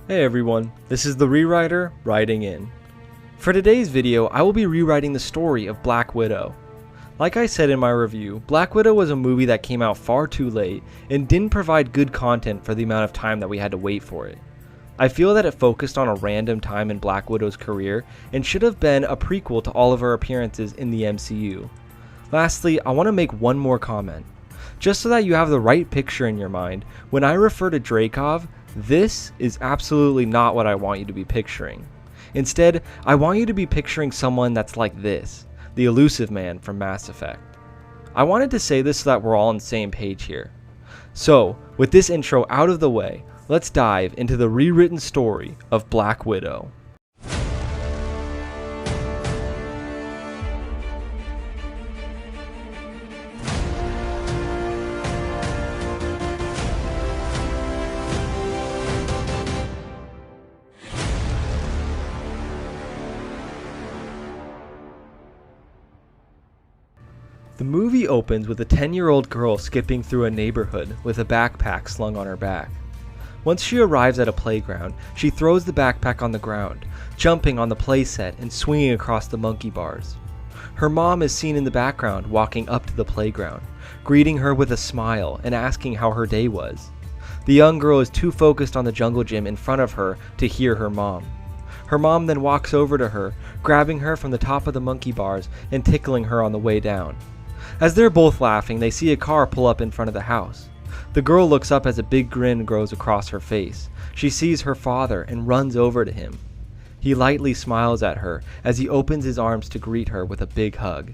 Hey everyone, this is the Rewriter writing in. For today's video, I will be rewriting the story of Black Widow. Like I said in my review, Black Widow was a movie that came out far too late and didn't provide good content for the amount of time that we had to wait for it. I feel that it focused on a random time in Black Widow's career and should have been a prequel to all of her appearances in the MCU. Lastly, I want to make one more comment. Just so that you have the right picture in your mind, when I refer to Dreykov, this is absolutely not what I want you to be picturing. Instead, I want you to be picturing someone that's like this, the elusive man from Mass Effect. I wanted to say this so that we're all on the same page here. So, with this intro out of the way, let's dive into the rewritten story of Black Widow. The movie opens with a 10-year-old girl skipping through a neighborhood with a backpack slung on her back. Once she arrives at a playground, she throws the backpack on the ground, jumping on the playset and swinging across the monkey bars. Her mom is seen in the background walking up to the playground, greeting her with a smile and asking how her day was. The young girl is too focused on the jungle gym in front of her to hear her mom. Her mom then walks over to her, grabbing her from the top of the monkey bars and tickling her on the way down. As they're both laughing, they see a car pull up in front of the house. The girl looks up as a big grin grows across her face. She sees her father and runs over to him. He lightly smiles at her as he opens his arms to greet her with a big hug.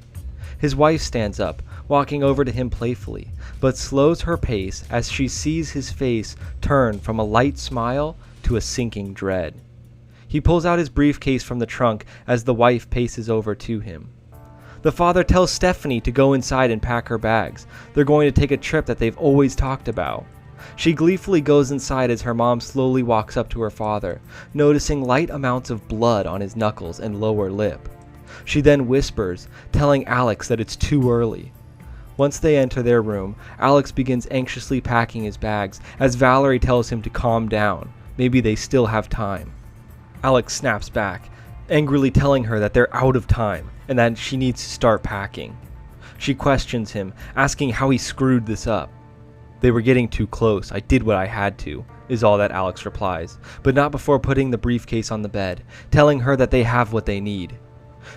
His wife stands up, walking over to him playfully, but slows her pace as she sees his face turn from a light smile to a sinking dread. He pulls out his briefcase from the trunk as the wife paces over to him. The father tells Stephanie to go inside and pack her bags. They're going to take a trip that they've always talked about. She gleefully goes inside as her mom slowly walks up to her father, noticing light amounts of blood on his knuckles and lower lip. She then whispers, telling Alex that it's too early. Once they enter their room, Alex begins anxiously packing his bags as Valerie tells him to calm down. Maybe they still have time. Alex snaps back, angrily telling her that they're out of time and that she needs to start packing. She questions him, asking how he screwed this up. "They were getting too close. I did what I had to," is all that Alex replies, but not before putting the briefcase on the bed, telling her that they have what they need.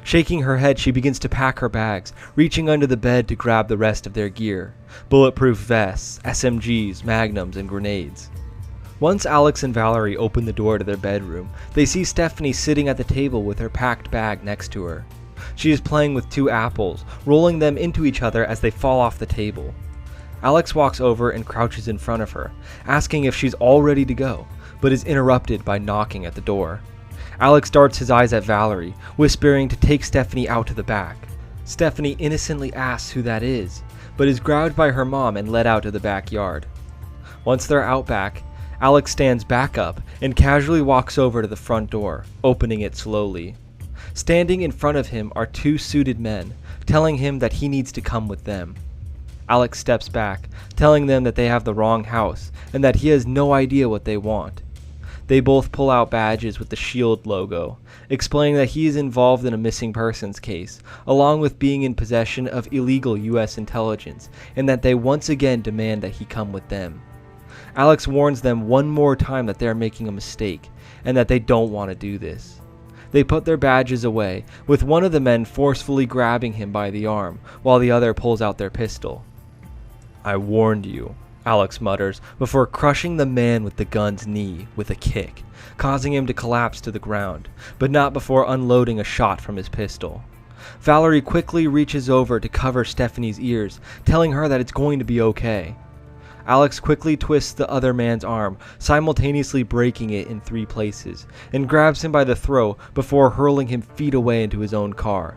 Shaking her head, she begins to pack her bags, reaching under the bed to grab the rest of their gear: bulletproof vests, SMGs, magnums, and grenades. Once Alex and Valerie open the door to their bedroom, they see Stephanie sitting at the table with her packed bag next to her. She is playing with two apples, rolling them into each other as they fall off the table. Alex walks over and crouches in front of her, asking if she's all ready to go, but is interrupted by knocking at the door. Alex darts his eyes at Valerie, whispering to take Stephanie out to the back. Stephanie innocently asks who that is, but is grabbed by her mom and led out to the backyard. Once they're out back, Alex stands back up and casually walks over to the front door, opening it slowly. Standing in front of him are two suited men, telling him that he needs to come with them. Alex steps back, telling them that they have the wrong house and that he has no idea what they want. They both pull out badges with the SHIELD logo, explaining that he is involved in a missing persons case, along with being in possession of illegal US intelligence, and that they once again demand that he come with them. Alex warns them one more time that they are making a mistake, and that they don't want to do this. They put their badges away, with one of the men forcefully grabbing him by the arm, while the other pulls out their pistol. "I warned you," Alex mutters, before crushing the man with the gun's knee with a kick, causing him to collapse to the ground, but not before unloading a shot from his pistol. Valerie quickly reaches over to cover Stephanie's ears, telling her that it's going to be okay. Alex quickly twists the other man's arm, simultaneously breaking it in 3 places, and grabs him by the throat before hurling him feet away into his own car.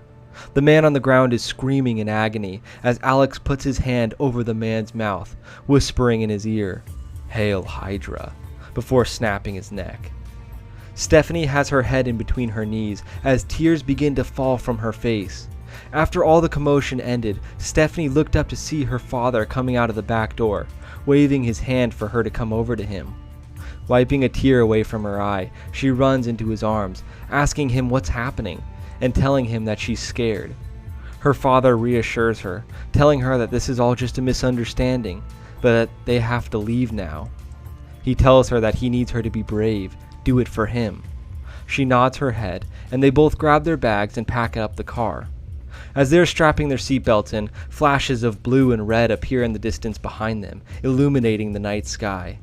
The man on the ground is screaming in agony as Alex puts his hand over the man's mouth, whispering in his ear, "Hail Hydra," before snapping his neck. Stephanie has her head in between her knees as tears begin to fall from her face. After all the commotion ended, Stephanie looked up to see her father coming out of the back door, waving his hand for her to come over to him. Wiping a tear away from her eye, she runs into his arms, asking him what's happening, and telling him that she's scared. Her father reassures her, telling her that this is all just a misunderstanding, but that they have to leave now. He tells her that he needs her to be brave, do it for him. She nods her head, and they both grab their bags and pack up the car. As they're strapping their seatbelts in, flashes of blue and red appear in the distance behind them, illuminating the night sky.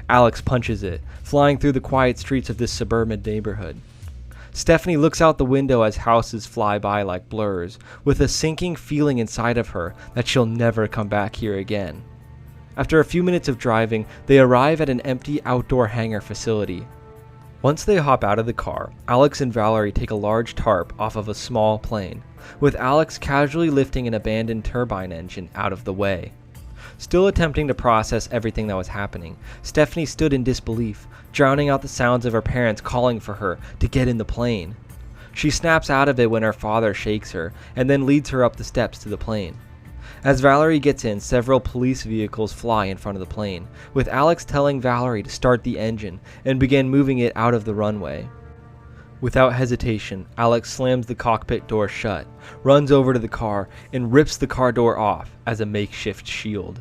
Alex punches it, flying through the quiet streets of this suburban neighborhood. Stephanie looks out the window as houses fly by like blurs, with a sinking feeling inside of her that she'll never come back here again. After a few minutes of driving, they arrive at an empty outdoor hangar facility. Once they hop out of the car, Alex and Valerie take a large tarp off of a small plane, with Alex casually lifting an abandoned turbine engine out of the way. Still attempting to process everything that was happening, Stephanie stood in disbelief, drowning out the sounds of her parents calling for her to get in the plane. She snaps out of it when her father shakes her, and then leads her up the steps to the plane. As Valerie gets in, several police vehicles fly in front of the plane, with Alex telling Valerie to start the engine and begin moving it out of the runway. Without hesitation, Alex slams the cockpit door shut, runs over to the car, and rips the car door off as a makeshift shield.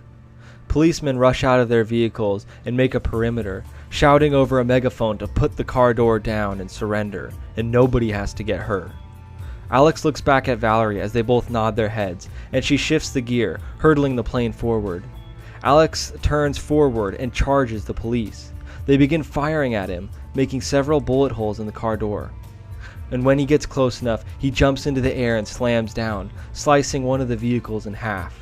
Policemen rush out of their vehicles and make a perimeter, shouting over a megaphone to put the car door down and surrender, and nobody has to get hurt. Alex looks back at Valerie as they both nod their heads, and she shifts the gear, hurtling the plane forward. Alex turns forward and charges the police. They begin firing at him, making several bullet holes in the car door. And when he gets close enough, he jumps into the air and slams down, slicing one of the vehicles in half.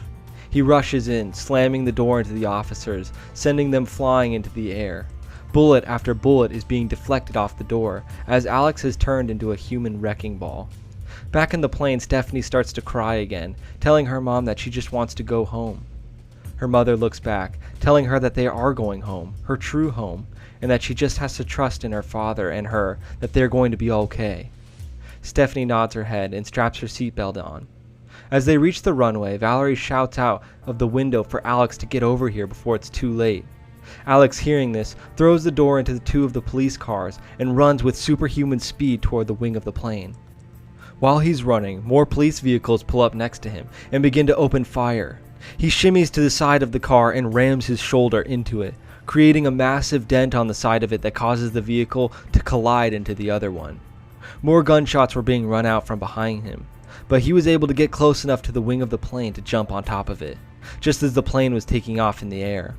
He rushes in, slamming the door into the officers, sending them flying into the air. Bullet after bullet is being deflected off the door, as Alex has turned into a human wrecking ball. Back in the plane, Stephanie starts to cry again, telling her mom that she just wants to go home. Her mother looks back, telling her that they are going home, her true home, and that she just has to trust in her father and her that they're going to be okay. Stephanie nods her head and straps her seatbelt on. As they reach the runway, Valerie shouts out of the window for Alex to get over here before it's too late. Alex, hearing this, throws the door into the two of the police cars and runs with superhuman speed toward the wing of the plane. While he's running, more police vehicles pull up next to him and begin to open fire. He shimmies to the side of the car and rams his shoulder into it, creating a massive dent on the side of it that causes the vehicle to collide into the other one. More gunshots were being run out from behind him, but he was able to get close enough to the wing of the plane to jump on top of it, just as the plane was taking off in the air.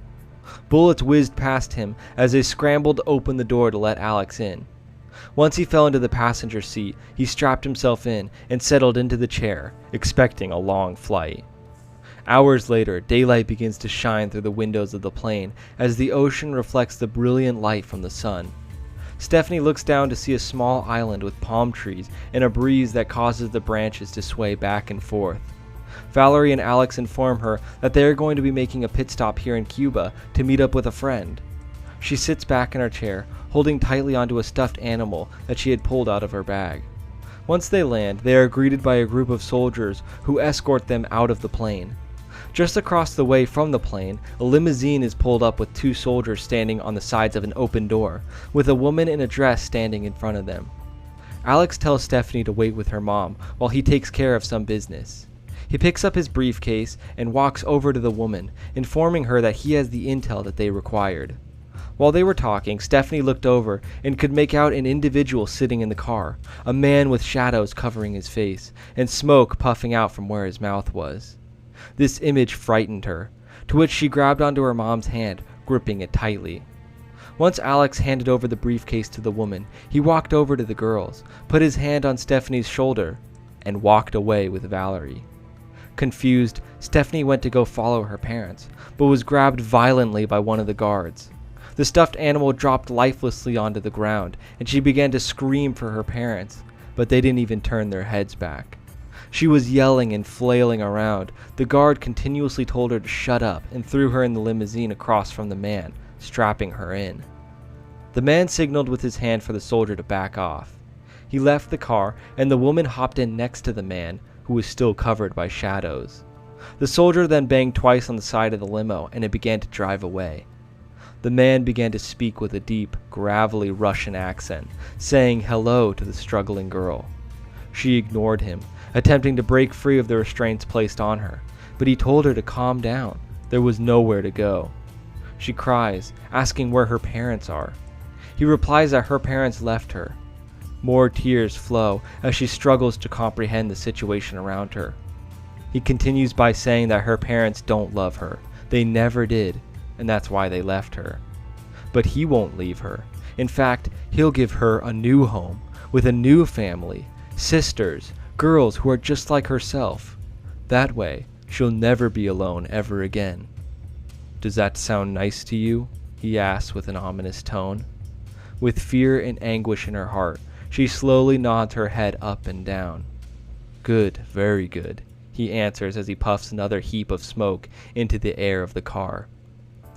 Bullets whizzed past him as they scrambled to open the door to let Alex in. Once he fell into the passenger seat, he strapped himself in and settled into the chair, expecting a long flight. Hours later, daylight begins to shine through the windows of the plane as the ocean reflects the brilliant light from the sun. Stephanie looks down to see a small island with palm trees and a breeze that causes the branches to sway back and forth. Valerie and Alex inform her that they are going to be making a pit stop here in Cuba to meet up with a friend. She sits back in her chair, holding tightly onto a stuffed animal that she had pulled out of her bag. Once they land, they are greeted by a group of soldiers who escort them out of the plane. Just across the way from the plane, a limousine is pulled up with two soldiers standing on the sides of an open door, with a woman in a dress standing in front of them. Alex tells Stephanie to wait with her mom while he takes care of some business. He picks up his briefcase and walks over to the woman, informing her that he has the intel that they required. While they were talking, Stephanie looked over and could make out an individual sitting in the car, a man with shadows covering his face, and smoke puffing out from where his mouth was. This image frightened her, to which she grabbed onto her mom's hand, gripping it tightly. Once Alex handed over the briefcase to the woman, he walked over to the girls, put his hand on Stephanie's shoulder, and walked away with Valerie. Confused, Stephanie went to go follow her parents, but was grabbed violently by one of the guards. The stuffed animal dropped lifelessly onto the ground, and she began to scream for her parents, but they didn't even turn their heads back. She was yelling and flailing around. The guard continuously told her to shut up and threw her in the limousine across from the man, strapping her in. The man signaled with his hand for the soldier to back off. He left the car, and the woman hopped in next to the man, who was still covered by shadows. The soldier then banged twice on the side of the limo, and it began to drive away. The man began to speak with a deep, gravelly Russian accent, saying hello to the struggling girl. She ignored him, attempting to break free of the restraints placed on her, but he told her to calm down. There was nowhere to go. She cries, asking where her parents are. He replies that her parents left her. More tears flow as she struggles to comprehend the situation around her. He continues by saying that her parents don't love her. They never did, and that's why they left her. But he won't leave her. In fact, he'll give her a new home, with a new family, sisters, girls who are just like herself. That way, she'll never be alone ever again. Does that sound nice to you? He asks with an ominous tone. With fear and anguish in her heart, she slowly nods her head up and down. Good, very good, he answers as he puffs another heap of smoke into the air of the car.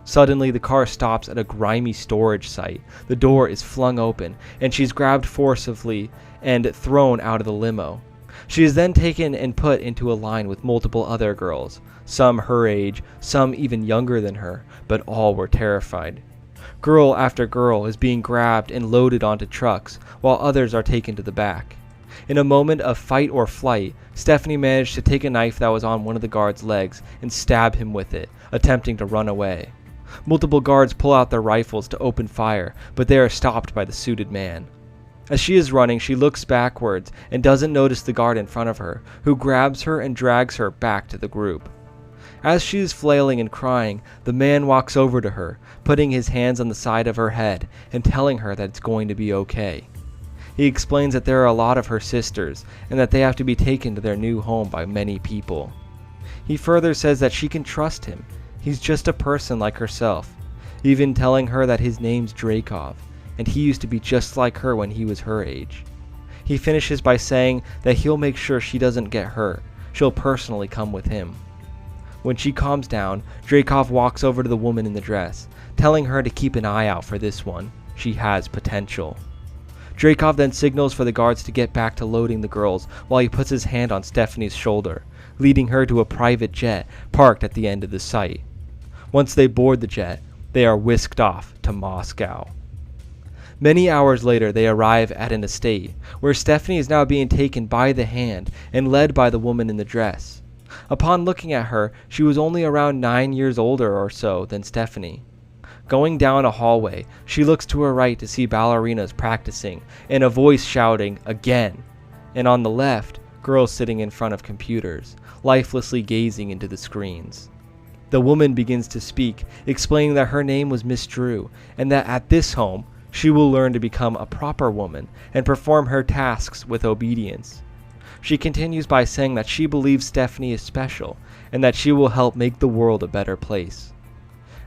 Suddenly, the car stops at a grimy storage site. The door is flung open, and she's grabbed forcibly and thrown out of the limo. She is then taken and put into a line with multiple other girls, some her age, some even younger than her, but all were terrified. Girl after girl is being grabbed and loaded onto trucks, while others are taken to the back. In a moment of fight or flight, Stephanie managed to take a knife that was on one of the guards' legs and stab him with it, attempting to run away. Multiple guards pull out their rifles to open fire, but they are stopped by the suited man. As she is running, she looks backwards and doesn't notice the guard in front of her, who grabs her and drags her back to the group. As she is flailing and crying, the man walks over to her, putting his hands on the side of her head and telling her that it's going to be okay. He explains that there are a lot of her sisters and that they have to be taken to their new home by many people. He further says that she can trust him. He's just a person like herself, even telling her that his name's Dreykov, and he used to be just like her when he was her age. He finishes by saying that he'll make sure she doesn't get hurt. She'll personally come with him. When she calms down, Dreykov walks over to the woman in the dress, telling her to keep an eye out for this one. She has potential. Dreykov then signals for the guards to get back to loading the girls while he puts his hand on Stephanie's shoulder, leading her to a private jet parked at the end of the site. Once they board the jet, they are whisked off to Moscow. Many hours later, they arrive at an estate, where Stephanie is now being taken by the hand and led by the woman in the dress. Upon looking at her, she was only around 9 years older or so than Stephanie. Going down a hallway, she looks to her right to see ballerinas practicing, and a voice shouting, "Again!" And on the left, girls sitting in front of computers, lifelessly gazing into the screens. The woman begins to speak, explaining that her name was Miss Drew, and that at this home, she will learn to become a proper woman and perform her tasks with obedience. She continues by saying that she believes Stephanie is special, and that she will help make the world a better place.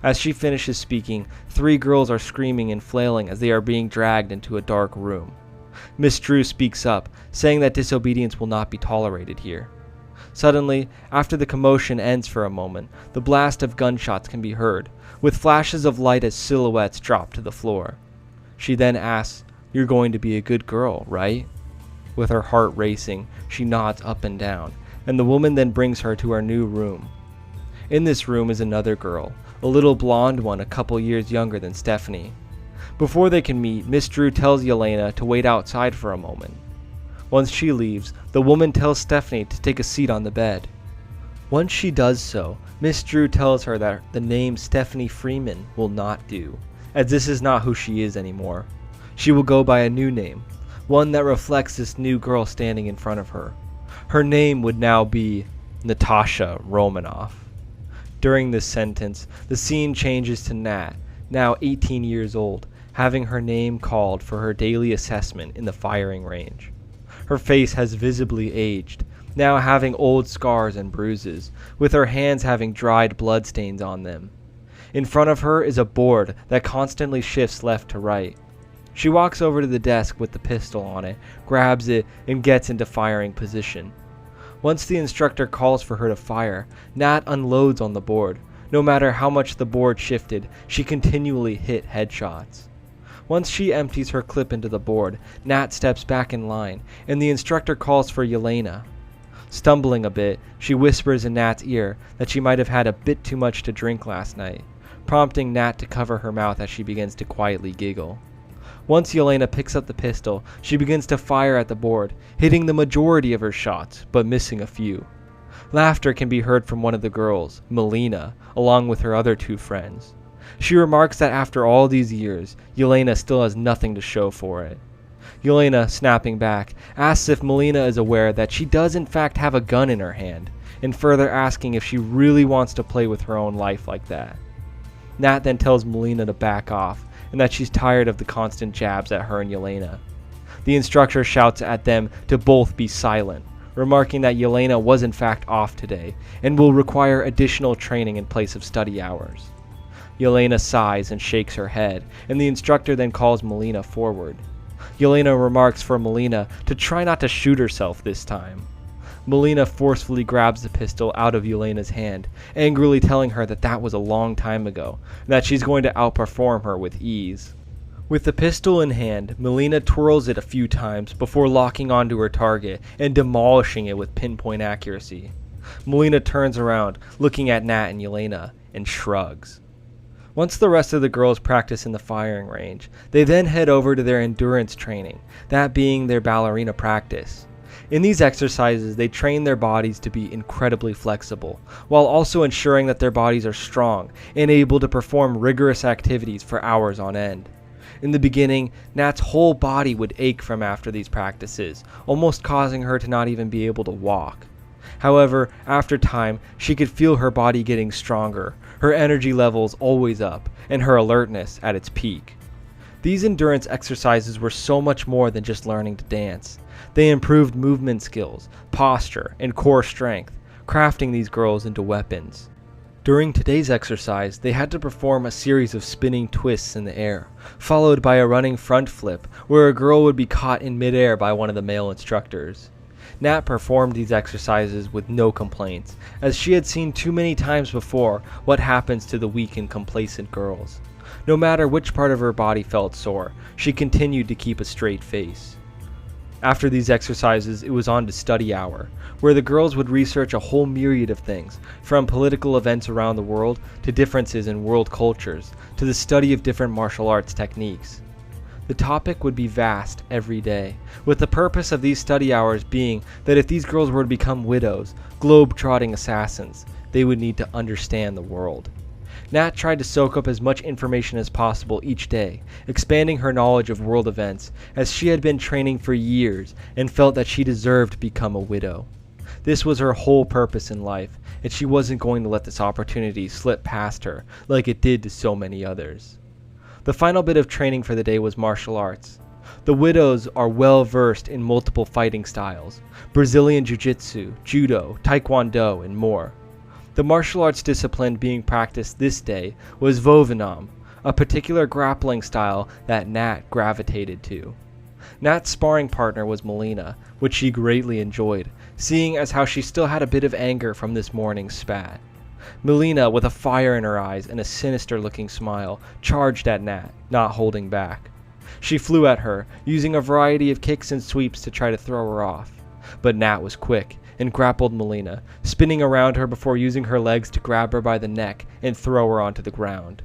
As she finishes speaking, 3 girls are screaming and flailing as they are being dragged into a dark room. Miss Drew speaks up, saying that disobedience will not be tolerated here. Suddenly, after the commotion ends for a moment, the blast of gunshots can be heard, with flashes of light as silhouettes drop to the floor. She then asks, "You're going to be a good girl, right?" With her heart racing, she nods up and down, and the woman then brings her to her new room. In this room is another girl, a little blonde one a couple years younger than Stephanie. Before they can meet, Miss Drew tells Yelena to wait outside for a moment. Once she leaves, the woman tells Stephanie to take a seat on the bed. Once she does so, Miss Drew tells her that the name Stephanie Freeman will not do, as this is not who she is anymore. She will go by a new name, one that reflects this new girl standing in front of her. Her name would now be Natasha Romanoff. During this sentence, the scene changes to Nat, now 18 years old, having her name called for her daily assessment in the firing range. Her face has visibly aged, now having old scars and bruises, with her hands having dried bloodstains on them. In front of her is a board that constantly shifts left to right. She walks over to the desk with the pistol on it, grabs it, and gets into firing position. Once the instructor calls for her to fire, Nat unloads on the board. No matter how much the board shifted, she continually hit headshots. Once she empties her clip into the board, Nat steps back in line, and the instructor calls for Yelena. Stumbling a bit, she whispers in Nat's ear that she might have had a bit too much to drink last night. prompting Nat to cover her mouth as she begins to quietly giggle. Once Yelena picks up the pistol, she begins to fire at the board, hitting the majority of her shots, but missing a few. Laughter can be heard from one of the girls, Melina, along with her other 2 friends. She remarks that after all these years, Yelena still has nothing to show for it. Yelena, snapping back, asks if Melina is aware that she does in fact have a gun in her hand, and further asking if she really wants to play with her own life like that. Nat then tells Melina to back off, and that she's tired of the constant jabs at her and Yelena. The instructor shouts at them to both be silent, remarking that Yelena was in fact off today, and will require additional training in place of study hours. Yelena sighs and shakes her head, and the instructor then calls Melina forward. Yelena remarks for Melina to try not to shoot herself this time. Melina forcefully grabs the pistol out of Yelena's hand, angrily telling her that that was a long time ago, and that she's going to outperform her with ease. With the pistol in hand, Melina twirls it a few times before locking onto her target and demolishing it with pinpoint accuracy. Melina turns around, looking at Nat and Yelena, and shrugs. Once the rest of the girls practice in the firing range, they then head over to their endurance training, that being their ballerina practice. In these exercises, they train their bodies to be incredibly flexible, while also ensuring that their bodies are strong and able to perform rigorous activities for hours on end. In the beginning, Nat's whole body would ache from after these practices, almost causing her to not even be able to walk. However, after time, she could feel her body getting stronger, her energy levels always up, and her alertness at its peak. These endurance exercises were so much more than just learning to dance. They improved movement skills, posture, and core strength, crafting these girls into weapons. During today's exercise, they had to perform a series of spinning twists in the air, followed by a running front flip where a girl would be caught in midair by one of the male instructors. Nat performed these exercises with no complaints, as she had seen too many times before what happens to the weak and complacent girls. No matter which part of her body felt sore, she continued to keep a straight face. After these exercises, it was on to study hour, where the girls would research a whole myriad of things, from political events around the world to differences in world cultures, to the study of different martial arts techniques. The topic would be vast every day, with the purpose of these study hours being that if these girls were to become widows, globe-trotting assassins, they would need to understand the world. Nat tried to soak up as much information as possible each day, expanding her knowledge of world events, as she had been training for years and felt that she deserved to become a widow. This was her whole purpose in life, and she wasn't going to let this opportunity slip past her like it did to so many others. The final bit of training for the day was martial arts. The widows are well versed in multiple fighting styles, Brazilian Jiu-Jitsu, Judo, Taekwondo, and more. The martial arts discipline being practiced this day was Vovinam, a particular grappling style that Nat gravitated to. Nat's sparring partner was Melina, which she greatly enjoyed, seeing as how she still had a bit of anger from this morning's spat. Melina, with a fire in her eyes and a sinister-looking smile, charged at Nat, not holding back. She flew at her, using a variety of kicks and sweeps to try to throw her off. But Nat was quick, and grappled Melina, spinning around her before using her legs to grab her by the neck and throw her onto the ground.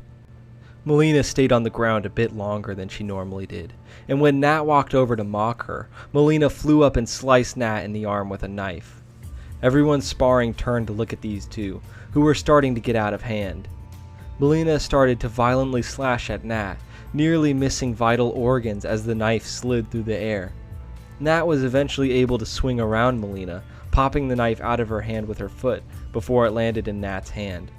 Melina stayed on the ground a bit longer than she normally did, and when Nat walked over to mock her, Melina flew up and sliced Nat in the arm with a knife. Everyone sparring turned to look at these two, who were starting to get out of hand. Melina started to violently slash at Nat, nearly missing vital organs as the knife slid through the air. Nat was eventually able to swing around Melina, popping the knife out of her hand with her foot before it landed in Nat's hand.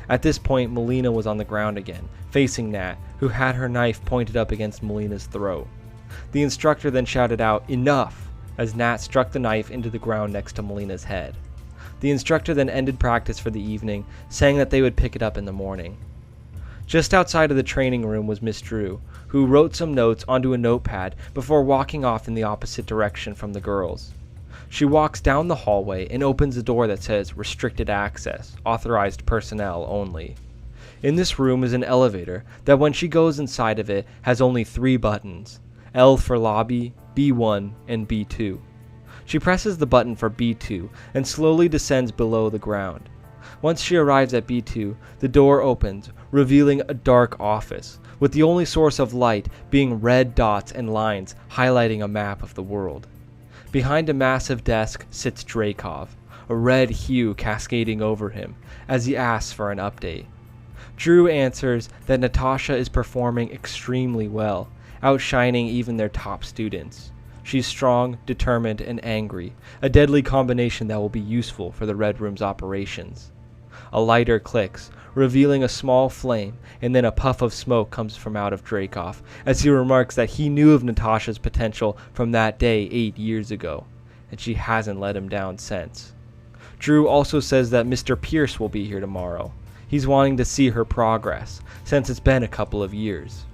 At this point, Melina was on the ground again, facing Nat, who had her knife pointed up against Melina's throat. The instructor then shouted out, "Enough!" as Nat struck the knife into the ground next to Melina's head. The instructor then ended practice for the evening, saying that they would pick it up in the morning. Just outside of the training room was Miss Drew, who wrote some notes onto a notepad before walking off in the opposite direction from the girls. She walks down the hallway and opens a door that says "Restricted Access, Authorized Personnel Only." In this room is an elevator that when she goes inside of it has only 3 buttons, L for lobby, B1, and B2. She presses the button for B2 and slowly descends below the ground. Once she arrives at B2, the door opens, revealing a dark office, with the only source of light being red dots and lines highlighting a map of the world. Behind a massive desk sits Dreykov, a red hue cascading over him, as he asks for an update. Drew answers that Natasha is performing extremely well, outshining even their top students. She's strong, determined, and angry, a deadly combination that will be useful for the Red Room's operations. A lighter clicks, revealing a small flame, and then a puff of smoke comes from out of Dreykov, as he remarks that he knew of Natasha's potential from that day 8 years ago, and she hasn't let him down since. Drew also says that Mr. Pierce will be here tomorrow. He's wanting to see her progress, since it's been a couple of years.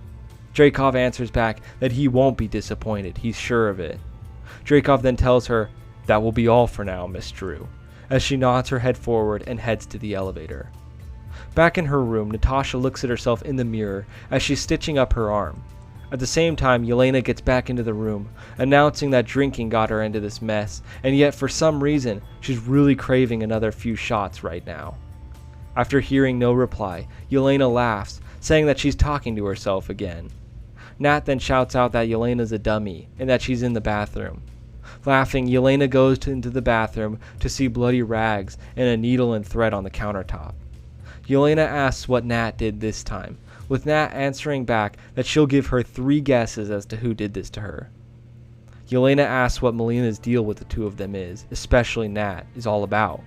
Dreykov answers back that he won't be disappointed, he's sure of it. Dreykov then tells her, "That will be all for now, Miss Drew," as she nods her head forward and heads to the elevator. Back in her room, Natasha looks at herself in the mirror as she's stitching up her arm. At the same time, Yelena gets back into the room, announcing that drinking got her into this mess, and yet for some reason, she's really craving another few shots right now. After hearing no reply, Yelena laughs, saying that she's talking to herself again. Nat then shouts out that Yelena's a dummy, and that she's in the bathroom. Laughing, Yelena goes into the bathroom to see bloody rags and a needle and thread on the countertop. Yelena asks what Nat did this time, with Nat answering back that she'll give her 3 guesses as to who did this to her. Yelena asks what Melina's deal with the two of them is, especially Nat, is all about.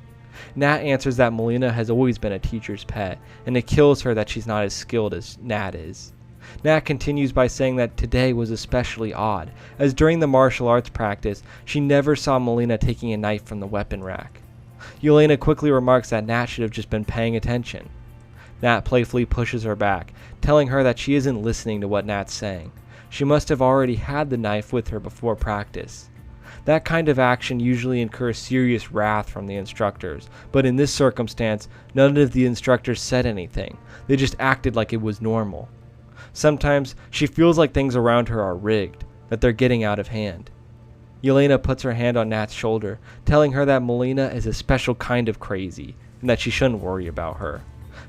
Nat answers that Melina has always been a teacher's pet, and it kills her that she's not as skilled as Nat is. Nat continues by saying that today was especially odd, as during the martial arts practice, she never saw Melina taking a knife from the weapon rack. Yelena quickly remarks that Nat should have just been paying attention. Nat playfully pushes her back, telling her that she isn't listening to what Nat's saying. She must have already had the knife with her before practice. That kind of action usually incurs serious wrath from the instructors, but in this circumstance, none of the instructors said anything. They just acted like it was normal. Sometimes she feels like things around her are rigged, that they're getting out of hand. Yelena puts her hand on Nat's shoulder, telling her that Melina is a special kind of crazy, and that she shouldn't worry about her.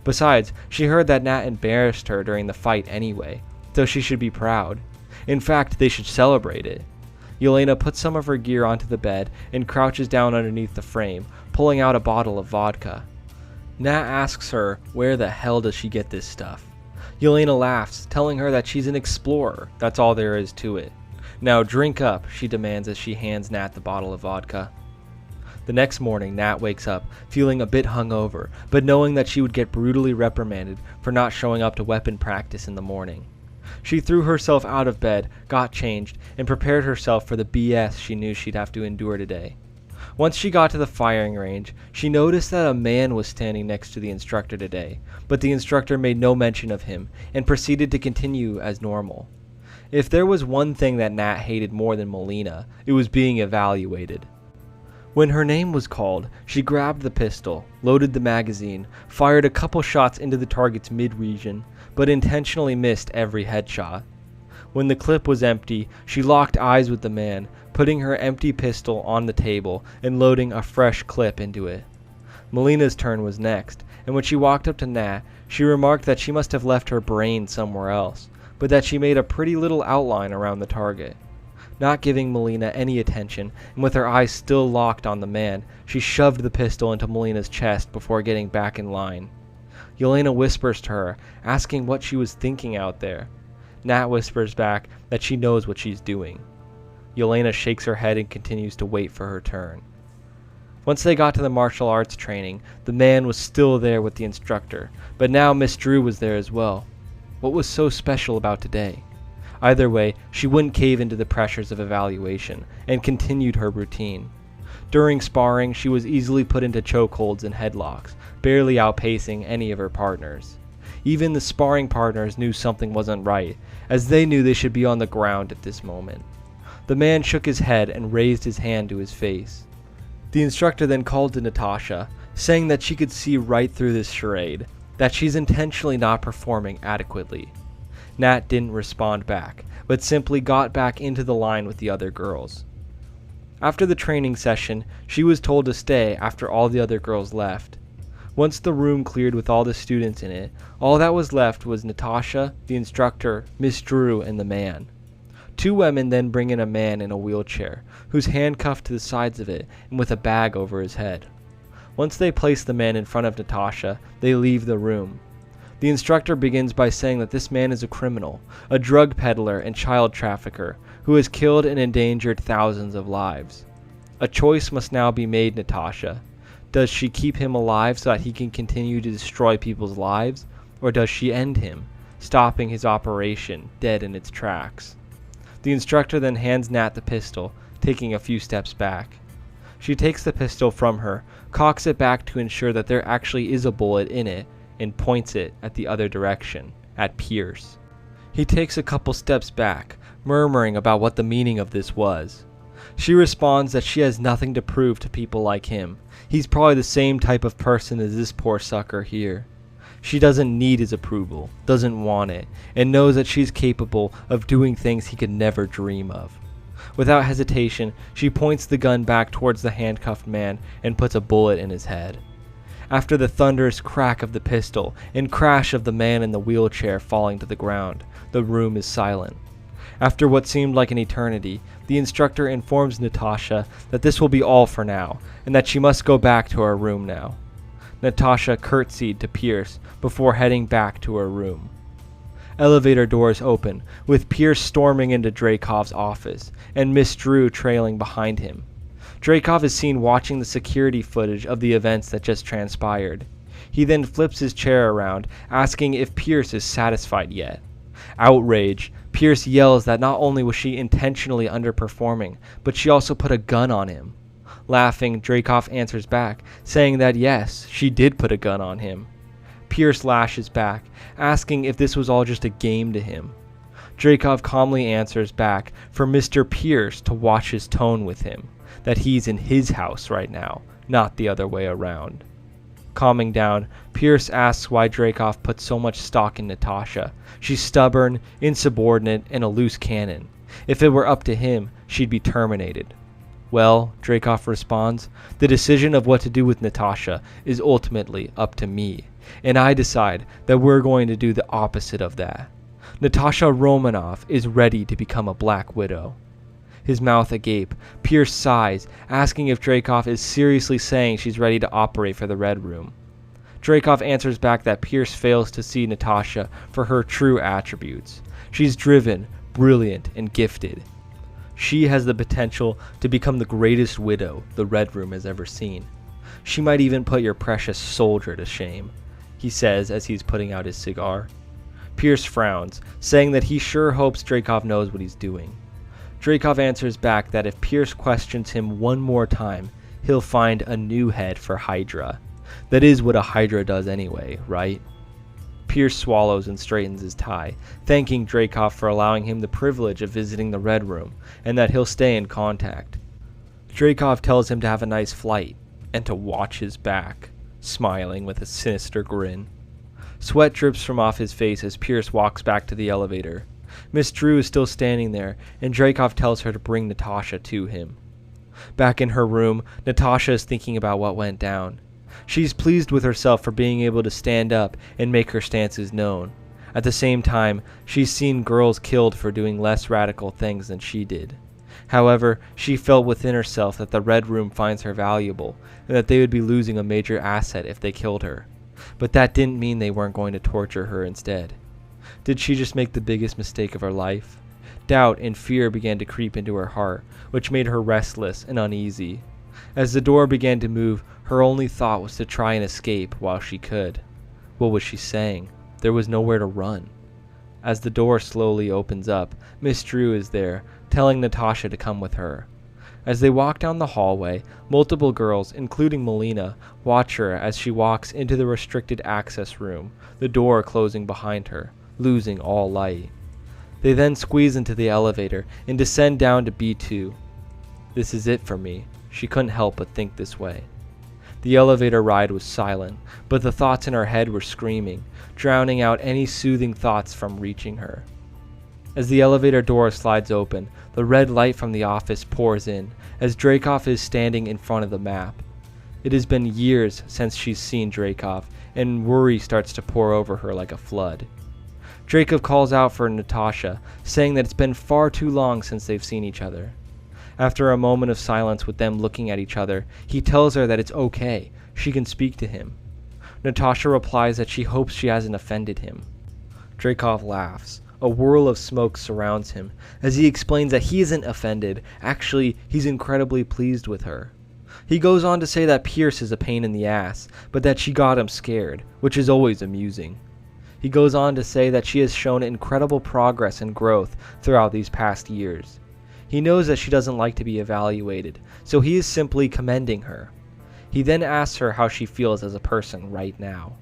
Besides, she heard that Nat embarrassed her during the fight anyway, so she should be proud. In fact, they should celebrate it. Yelena puts some of her gear onto the bed and crouches down underneath the frame, pulling out a bottle of vodka. Nat asks her where the hell does she get this stuff. Yelena laughs, telling her that she's an explorer, that's all there is to it. "Now drink up," she demands as she hands Nat the bottle of vodka. The next morning, Nat wakes up, feeling a bit hungover, but knowing that she would get brutally reprimanded for not showing up to weapon practice in the morning. She threw herself out of bed, got changed, and prepared herself for the BS she knew she'd have to endure today. Once she got to the firing range, she noticed that a man was standing next to the instructor today, but the instructor made no mention of him and proceeded to continue as normal. If there was one thing that Nat hated more than Melina, it was being evaluated. When her name was called, she grabbed the pistol, loaded the magazine, fired a couple shots into the target's mid-region, but intentionally missed every headshot. When the clip was empty, she locked eyes with the man, putting her empty pistol on the table and loading a fresh clip into it. Melina's turn was next, and when she walked up to Nat, she remarked that she must have left her brain somewhere else, but that she made a pretty little outline around the target. Not giving Melina any attention, and with her eyes still locked on the man, she shoved the pistol into Melina's chest before getting back in line. Yelena whispers to her, asking what she was thinking out there. Nat whispers back that she knows what she's doing. Yelena shakes her head and continues to wait for her turn. Once they got to the martial arts training, the man was still there with the instructor, but now Miss Drew was there as well. What was so special about today? Either way, she wouldn't cave into the pressures of evaluation, and continued her routine. During sparring, she was easily put into chokeholds and headlocks, barely outpacing any of her partners. Even the sparring partners knew something wasn't right, as they knew they should be on the ground at this moment. The man shook his head and raised his hand to his face. The instructor then called to Natasha, saying that she could see right through this charade, that she's intentionally not performing adequately. Nat didn't respond back, but simply got back into the line with the other girls. After the training session, she was told to stay after all the other girls left. Once the room cleared with all the students in it, all that was left was Natasha, the instructor, Miss Drew, and the man. Two women then bring in a man in a wheelchair, who's handcuffed to the sides of it and with a bag over his head. Once they place the man in front of Natasha, they leave the room. The instructor begins by saying that this man is a criminal, a drug peddler and child trafficker, who has killed and endangered thousands of lives. A choice must now be made, Natasha. Does she keep him alive so that he can continue to destroy people's lives, or does she end him, stopping his operation dead in its tracks? The instructor then hands Nat the pistol, taking a few steps back. She takes the pistol from her, cocks it back to ensure that there actually is a bullet in it, and points it at the other direction, at Pierce. He takes a couple steps back, murmuring about what the meaning of this was. She responds that she has nothing to prove to people like him. He's probably the same type of person as this poor sucker here. She doesn't need his approval, doesn't want it, and knows that she's capable of doing things he could never dream of. Without hesitation, she points the gun back towards the handcuffed man and puts a bullet in his head. After the thunderous crack of the pistol and crash of the man in the wheelchair falling to the ground, the room is silent. After what seemed like an eternity, the instructor informs Natasha that this will be all for now, and that she must go back to her room now. Natasha curtsied to Pierce before heading back to her room. Elevator doors open, with Pierce storming into Dreykov's office, and Miss Drew trailing behind him. Dreykov is seen watching the security footage of the events that just transpired. He then flips his chair around, asking if Pierce is satisfied yet. Outraged, Pierce yells that not only was she intentionally underperforming, but she also put a gun on him. Laughing, Dreykov answers back, saying that yes, she did put a gun on him. Pierce lashes back, asking if this was all just a game to him. Dreykov calmly answers back for Mr. Pierce to watch his tone with him, that he's in his house right now, not the other way around. Calming down, Pierce asks why Dreykov put so much stock in Natasha. She's stubborn, insubordinate, and a loose cannon. If it were up to him, she'd be terminated. Well, Dreykov responds, the decision of what to do with Natasha is ultimately up to me, and I decide that we're going to do the opposite of that. Natasha Romanov is ready to become a Black Widow. His mouth agape, Pierce sighs, asking if Dreykov is seriously saying she's ready to operate for the Red Room. Dreykov answers back that Pierce fails to see Natasha for her true attributes. She's driven, brilliant, and gifted. She has the potential to become the greatest widow the Red Room has ever seen. She might even put your precious soldier to shame, he says as he's putting out his cigar. Pierce frowns, saying that he sure hopes Dreykov knows what he's doing. Dreykov answers back that if Pierce questions him one more time, he'll find a new head for Hydra. That is what a Hydra does anyway, right? Pierce swallows and straightens his tie, thanking Dreykov for allowing him the privilege of visiting the Red Room, and that he'll stay in contact. Dreykov tells him to have a nice flight, and to watch his back, smiling with a sinister grin. Sweat drips from off his face as Pierce walks back to the elevator. Miss Drew is still standing there, and Dreykov tells her to bring Natasha to him. Back in her room, Natasha is thinking about what went down. She's pleased with herself for being able to stand up and make her stances known. At the same time, she's seen girls killed for doing less radical things than she did. However, she felt within herself that the Red Room finds her valuable, and that they would be losing a major asset if they killed her. But that didn't mean they weren't going to torture her instead. Did she just make the biggest mistake of her life? Doubt and fear began to creep into her heart, which made her restless and uneasy. As the door began to move, her only thought was to try and escape while she could. What was she saying? There was nowhere to run. As the door slowly opens up, Miss Drew is there, telling Natasha to come with her. As they walk down the hallway, multiple girls, including Melina, watch her as she walks into the restricted access room, the door closing behind her, losing all light. They then squeeze into the elevator and descend down to B2. This is it for me. She couldn't help but think this way. The elevator ride was silent, but the thoughts in her head were screaming, drowning out any soothing thoughts from reaching her. As the elevator door slides open, the red light from the office pours in, as Dreykov is standing in front of the map. It has been years since she's seen Dreykov, and worry starts to pour over her like a flood. Dreykov calls out for Natasha, saying that it's been far too long since they've seen each other. After a moment of silence with them looking at each other, he tells her that it's okay, she can speak to him. Natasha replies that she hopes she hasn't offended him. Dreykov laughs. A whirl of smoke surrounds him, as he explains that he isn't offended, actually, he's incredibly pleased with her. He goes on to say that Pierce is a pain in the ass, but that she got him scared, which is always amusing. He goes on to say that she has shown incredible progress and growth throughout these past years. He knows that she doesn't like to be evaluated, so he is simply commending her. He then asks her how she feels as a person right now.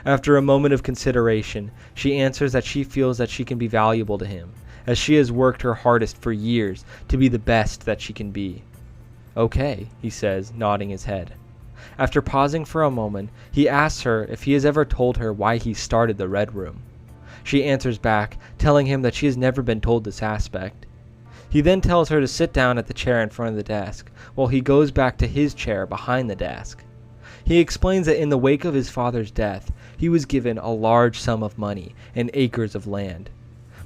After a moment of consideration, she answers that she feels that she can be valuable to him, as she has worked her hardest for years to be the best that she can be. Okay, he says, nodding his head. After pausing for a moment, he asks her if he has ever told her why he started the Red Room. She answers back, telling him that she has never been told this aspect. He then tells her to sit down at the chair in front of the desk, while he goes back to his chair behind the desk. He explains that in the wake of his father's death, he was given a large sum of money and acres of land.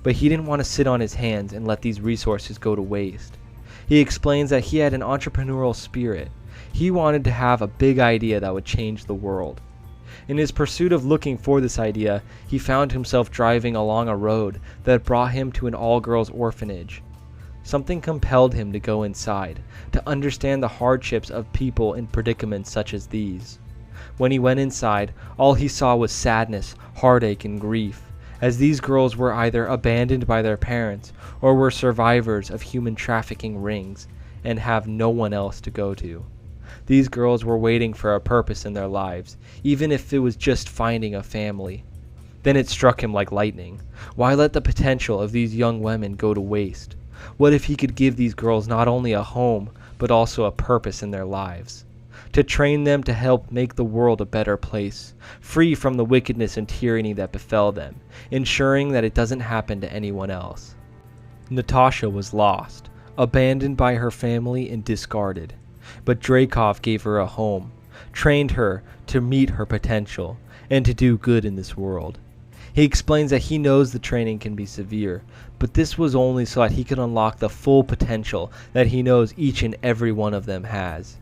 But he didn't want to sit on his hands and let these resources go to waste. He explains that he had an entrepreneurial spirit. He wanted to have a big idea that would change the world. In his pursuit of looking for this idea, he found himself driving along a road that brought him to an all-girls orphanage. Something compelled him to go inside, to understand the hardships of people in predicaments such as these. When he went inside, all he saw was sadness, heartache, and grief, as these girls were either abandoned by their parents or were survivors of human trafficking rings and have no one else to go to. These girls were waiting for a purpose in their lives, even if it was just finding a family. Then it struck him like lightning. Why let the potential of these young women go to waste? What if he could give these girls not only a home, but also a purpose in their lives? To train them to help make the world a better place, free from the wickedness and tyranny that befell them, ensuring that it doesn't happen to anyone else. Natasha was lost, abandoned by her family and discarded. But Dreykov gave her a home, trained her to meet her potential, and to do good in this world. He explains that he knows the training can be severe, but this was only so that he could unlock the full potential that he knows each and every one of them has.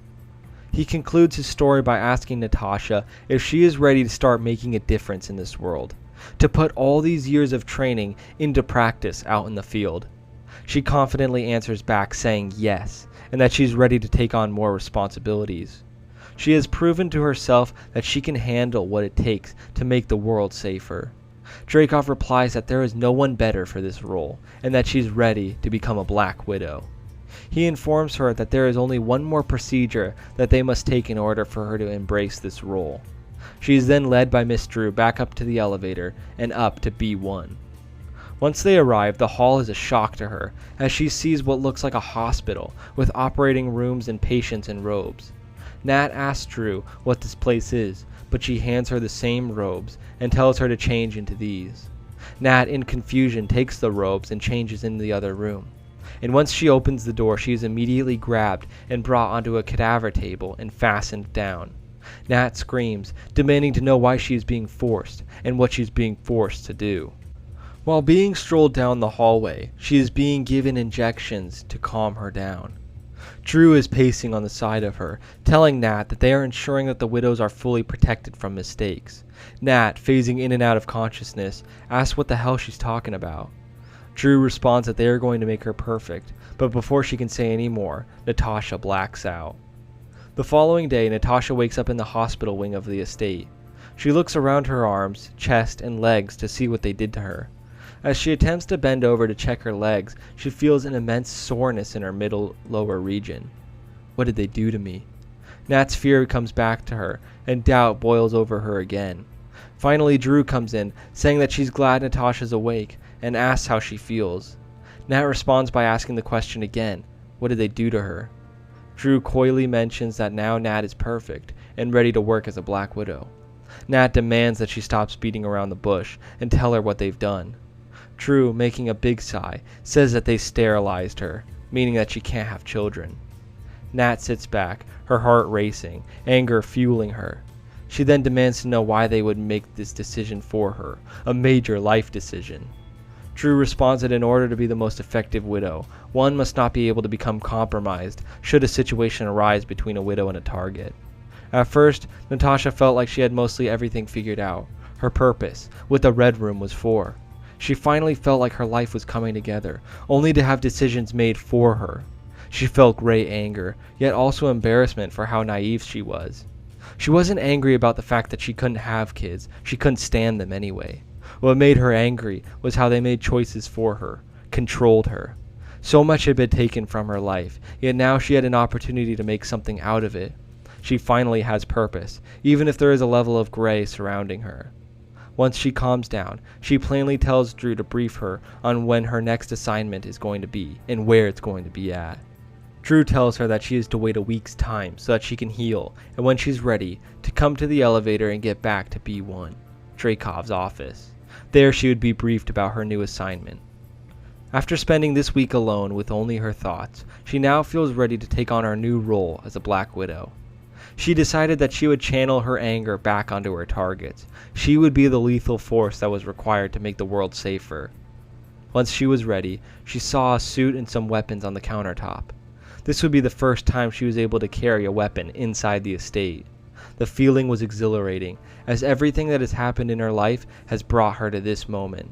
He concludes his story by asking Natasha if she is ready to start making a difference in this world, to put all these years of training into practice out in the field. She confidently answers back saying yes, and that she's ready to take on more responsibilities. She has proven to herself that she can handle what it takes to make the world safer. Dreykov replies that there is no one better for this role, and that she's ready to become a Black Widow. He informs her that there is only one more procedure that they must take in order for her to embrace this role. She is then led by Miss Drew back up to the elevator and up to B1. Once they arrive, the hall is a shock to her, as she sees what looks like a hospital, with operating rooms and patients in robes. Nat asks Drew what this place is, but she hands her the same robes and tells her to change into these. Nat, in confusion, takes the robes and changes into the other room. And once she opens the door, she is immediately grabbed and brought onto a cadaver table and fastened down. Nat screams, demanding to know why she is being forced and what she's being forced to do. While being strolled down the hallway, she is being given injections to calm her down. Drew is pacing on the side of her, telling Nat that they are ensuring that the widows are fully protected from mistakes. Nat, phasing in and out of consciousness, asks what the hell she's talking about. Drew responds that they are going to make her perfect, but before she can say any more, Natasha blacks out. The following day, Natasha wakes up in the hospital wing of the estate. She looks around her arms, chest, and legs to see what they did to her. As she attempts to bend over to check her legs, she feels an immense soreness in her middle-lower region. What did they do to me? Nat's fear comes back to her, and doubt boils over her again. Finally, Drew comes in, saying that she's glad Natasha's awake, and asks how she feels. Nat responds by asking the question again, what did they do to her? Drew coyly mentions that now Nat is perfect, and ready to work as a Black Widow. Nat demands that she stops beating around the bush, and tell her what they've done. Drew, making a big sigh, says that they sterilized her, meaning that she can't have children. Nat sits back, her heart racing, anger fueling her. She then demands to know why they would make this decision for her, a major life decision. Drew responds that in order to be the most effective widow, one must not be able to become compromised should a situation arise between a widow and a target. At first, Natasha felt like she had mostly everything figured out, her purpose, what the Red Room was for. She finally felt like her life was coming together, only to have decisions made for her. She felt great anger, yet also embarrassment for how naive she was. She wasn't angry about the fact that she couldn't have kids, she couldn't stand them anyway. What made her angry was how they made choices for her, controlled her. So much had been taken from her life, yet now she had an opportunity to make something out of it. She finally has purpose, even if there is a level of gray surrounding her. Once she calms down, she plainly tells Drew to brief her on when her next assignment is going to be and where it's going to be at. Drew tells her that she is to wait a week's time so that she can heal, and when she's ready, to come to the elevator and get back to B1, Dreykov's office. There she would be briefed about her new assignment. After spending this week alone with only her thoughts, she now feels ready to take on her new role as a Black Widow. She decided that she would channel her anger back onto her targets. She would be the lethal force that was required to make the world safer. Once she was ready, she saw a suit and some weapons on the countertop. This would be the first time she was able to carry a weapon inside the estate. The feeling was exhilarating, as everything that has happened in her life has brought her to this moment.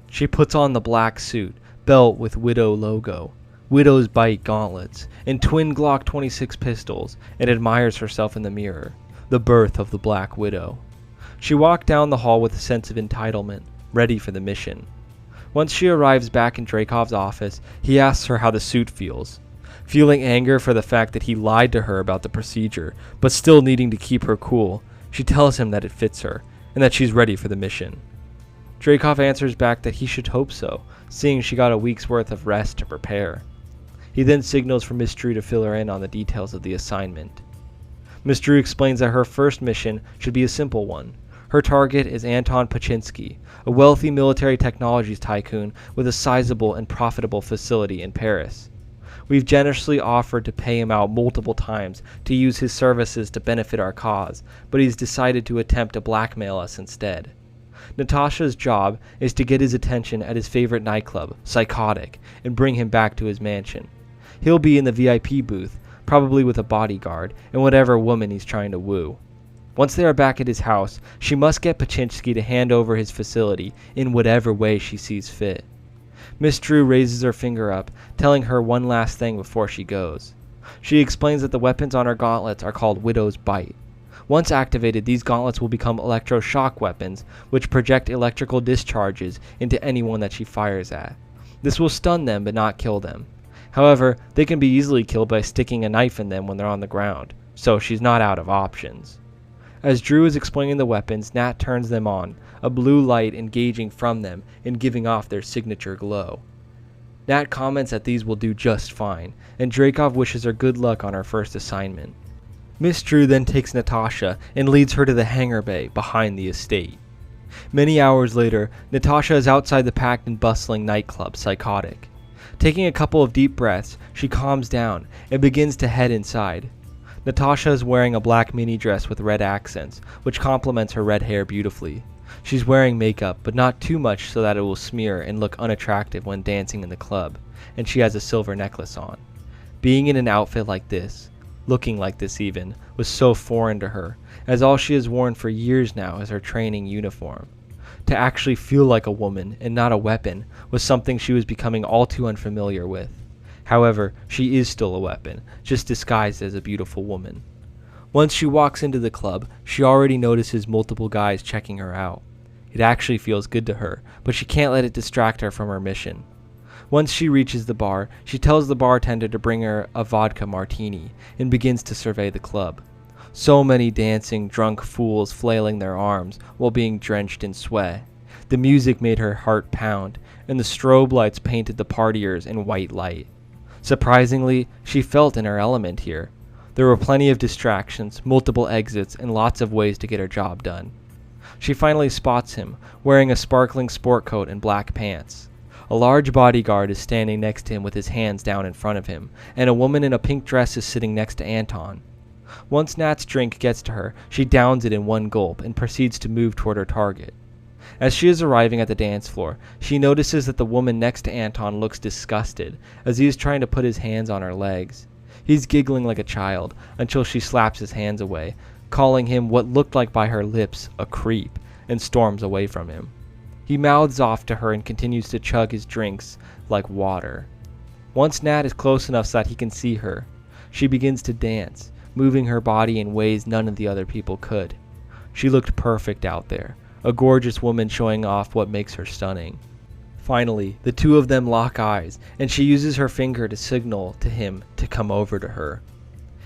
She puts on the black suit, belt with Widow logo, Widow's Bite gauntlets, and twin Glock 26 pistols, and admires herself in the mirror, the birth of the Black Widow. She walked down the hall with a sense of entitlement, ready for the mission. Once she arrives back in Dreykov's office, he asks her how the suit feels. Feeling anger for the fact that he lied to her about the procedure, but still needing to keep her cool, she tells him that it fits her, and that she's ready for the mission. Dreykov answers back that he should hope so, seeing she got a week's worth of rest to prepare. He then signals for Miss Drew to fill her in on the details of the assignment. Miss Drew explains that her first mission should be a simple one. Her target is Anton Paczynski, a wealthy military technologies tycoon with a sizable and profitable facility in Paris. We've generously offered to pay him out multiple times to use his services to benefit our cause, but he's decided to attempt to blackmail us instead. Natasha's job is to get his attention at his favorite nightclub, Psychotic, and bring him back to his mansion. He'll be in the VIP booth, probably with a bodyguard, and whatever woman he's trying to woo. Once they are back at his house, she must get Paczynski to hand over his facility in whatever way she sees fit. Miss Drew raises her finger up, telling her one last thing before she goes. She explains that the weapons on her gauntlets are called Widow's Bite. Once activated, these gauntlets will become electroshock weapons, which project electrical discharges into anyone that she fires at. This will stun them but not kill them. However, they can be easily killed by sticking a knife in them when they're on the ground, so she's not out of options. As Drew is explaining the weapons, Nat turns them on, a blue light engaging from them and giving off their signature glow. Nat comments that these will do just fine, and Dreykov wishes her good luck on her first assignment. Miss Drew then takes Natasha and leads her to the hangar bay behind the estate. Many hours later, Natasha is outside the packed and bustling nightclub, Psychotic. Taking a couple of deep breaths, she calms down and begins to head inside. Natasha is wearing a black mini dress with red accents, which complements her red hair beautifully. She's wearing makeup, but not too much so that it will smear and look unattractive when dancing in the club, and she has a silver necklace on. Being in an outfit like this, looking like this even, was so foreign to her, as all she has worn for years now is her training uniform. To actually feel like a woman and not a weapon was something she was becoming all too unfamiliar with. However, she is still a weapon, just disguised as a beautiful woman. Once she walks into the club, she already notices multiple guys checking her out. It actually feels good to her, but she can't let it distract her from her mission. Once she reaches the bar, she tells the bartender to bring her a vodka martini and begins to survey the club. So many dancing, drunk fools flailing their arms while being drenched in sweat. The music made her heart pound, and the strobe lights painted the partiers in white light. Surprisingly, she felt in her element here. There were plenty of distractions, multiple exits, and lots of ways to get her job done. She finally spots him, wearing a sparkling sport coat and black pants. A large bodyguard is standing next to him with his hands down in front of him, and a woman in a pink dress is sitting next to Anton. Once Nat's drink gets to her, she downs it in one gulp and proceeds to move toward her target. As she is arriving at the dance floor, she notices that the woman next to Anton looks disgusted as he is trying to put his hands on her legs. He's giggling like a child until she slaps his hands away, calling him what looked like by her lips a creep, and storms away from him. He mouths off to her and continues to chug his drinks like water. Once Nat is close enough so that he can see her, she begins to dance, moving her body in ways none of the other people could. She looked perfect out there, a gorgeous woman showing off what makes her stunning. Finally, the two of them lock eyes, and she uses her finger to signal to him to come over to her.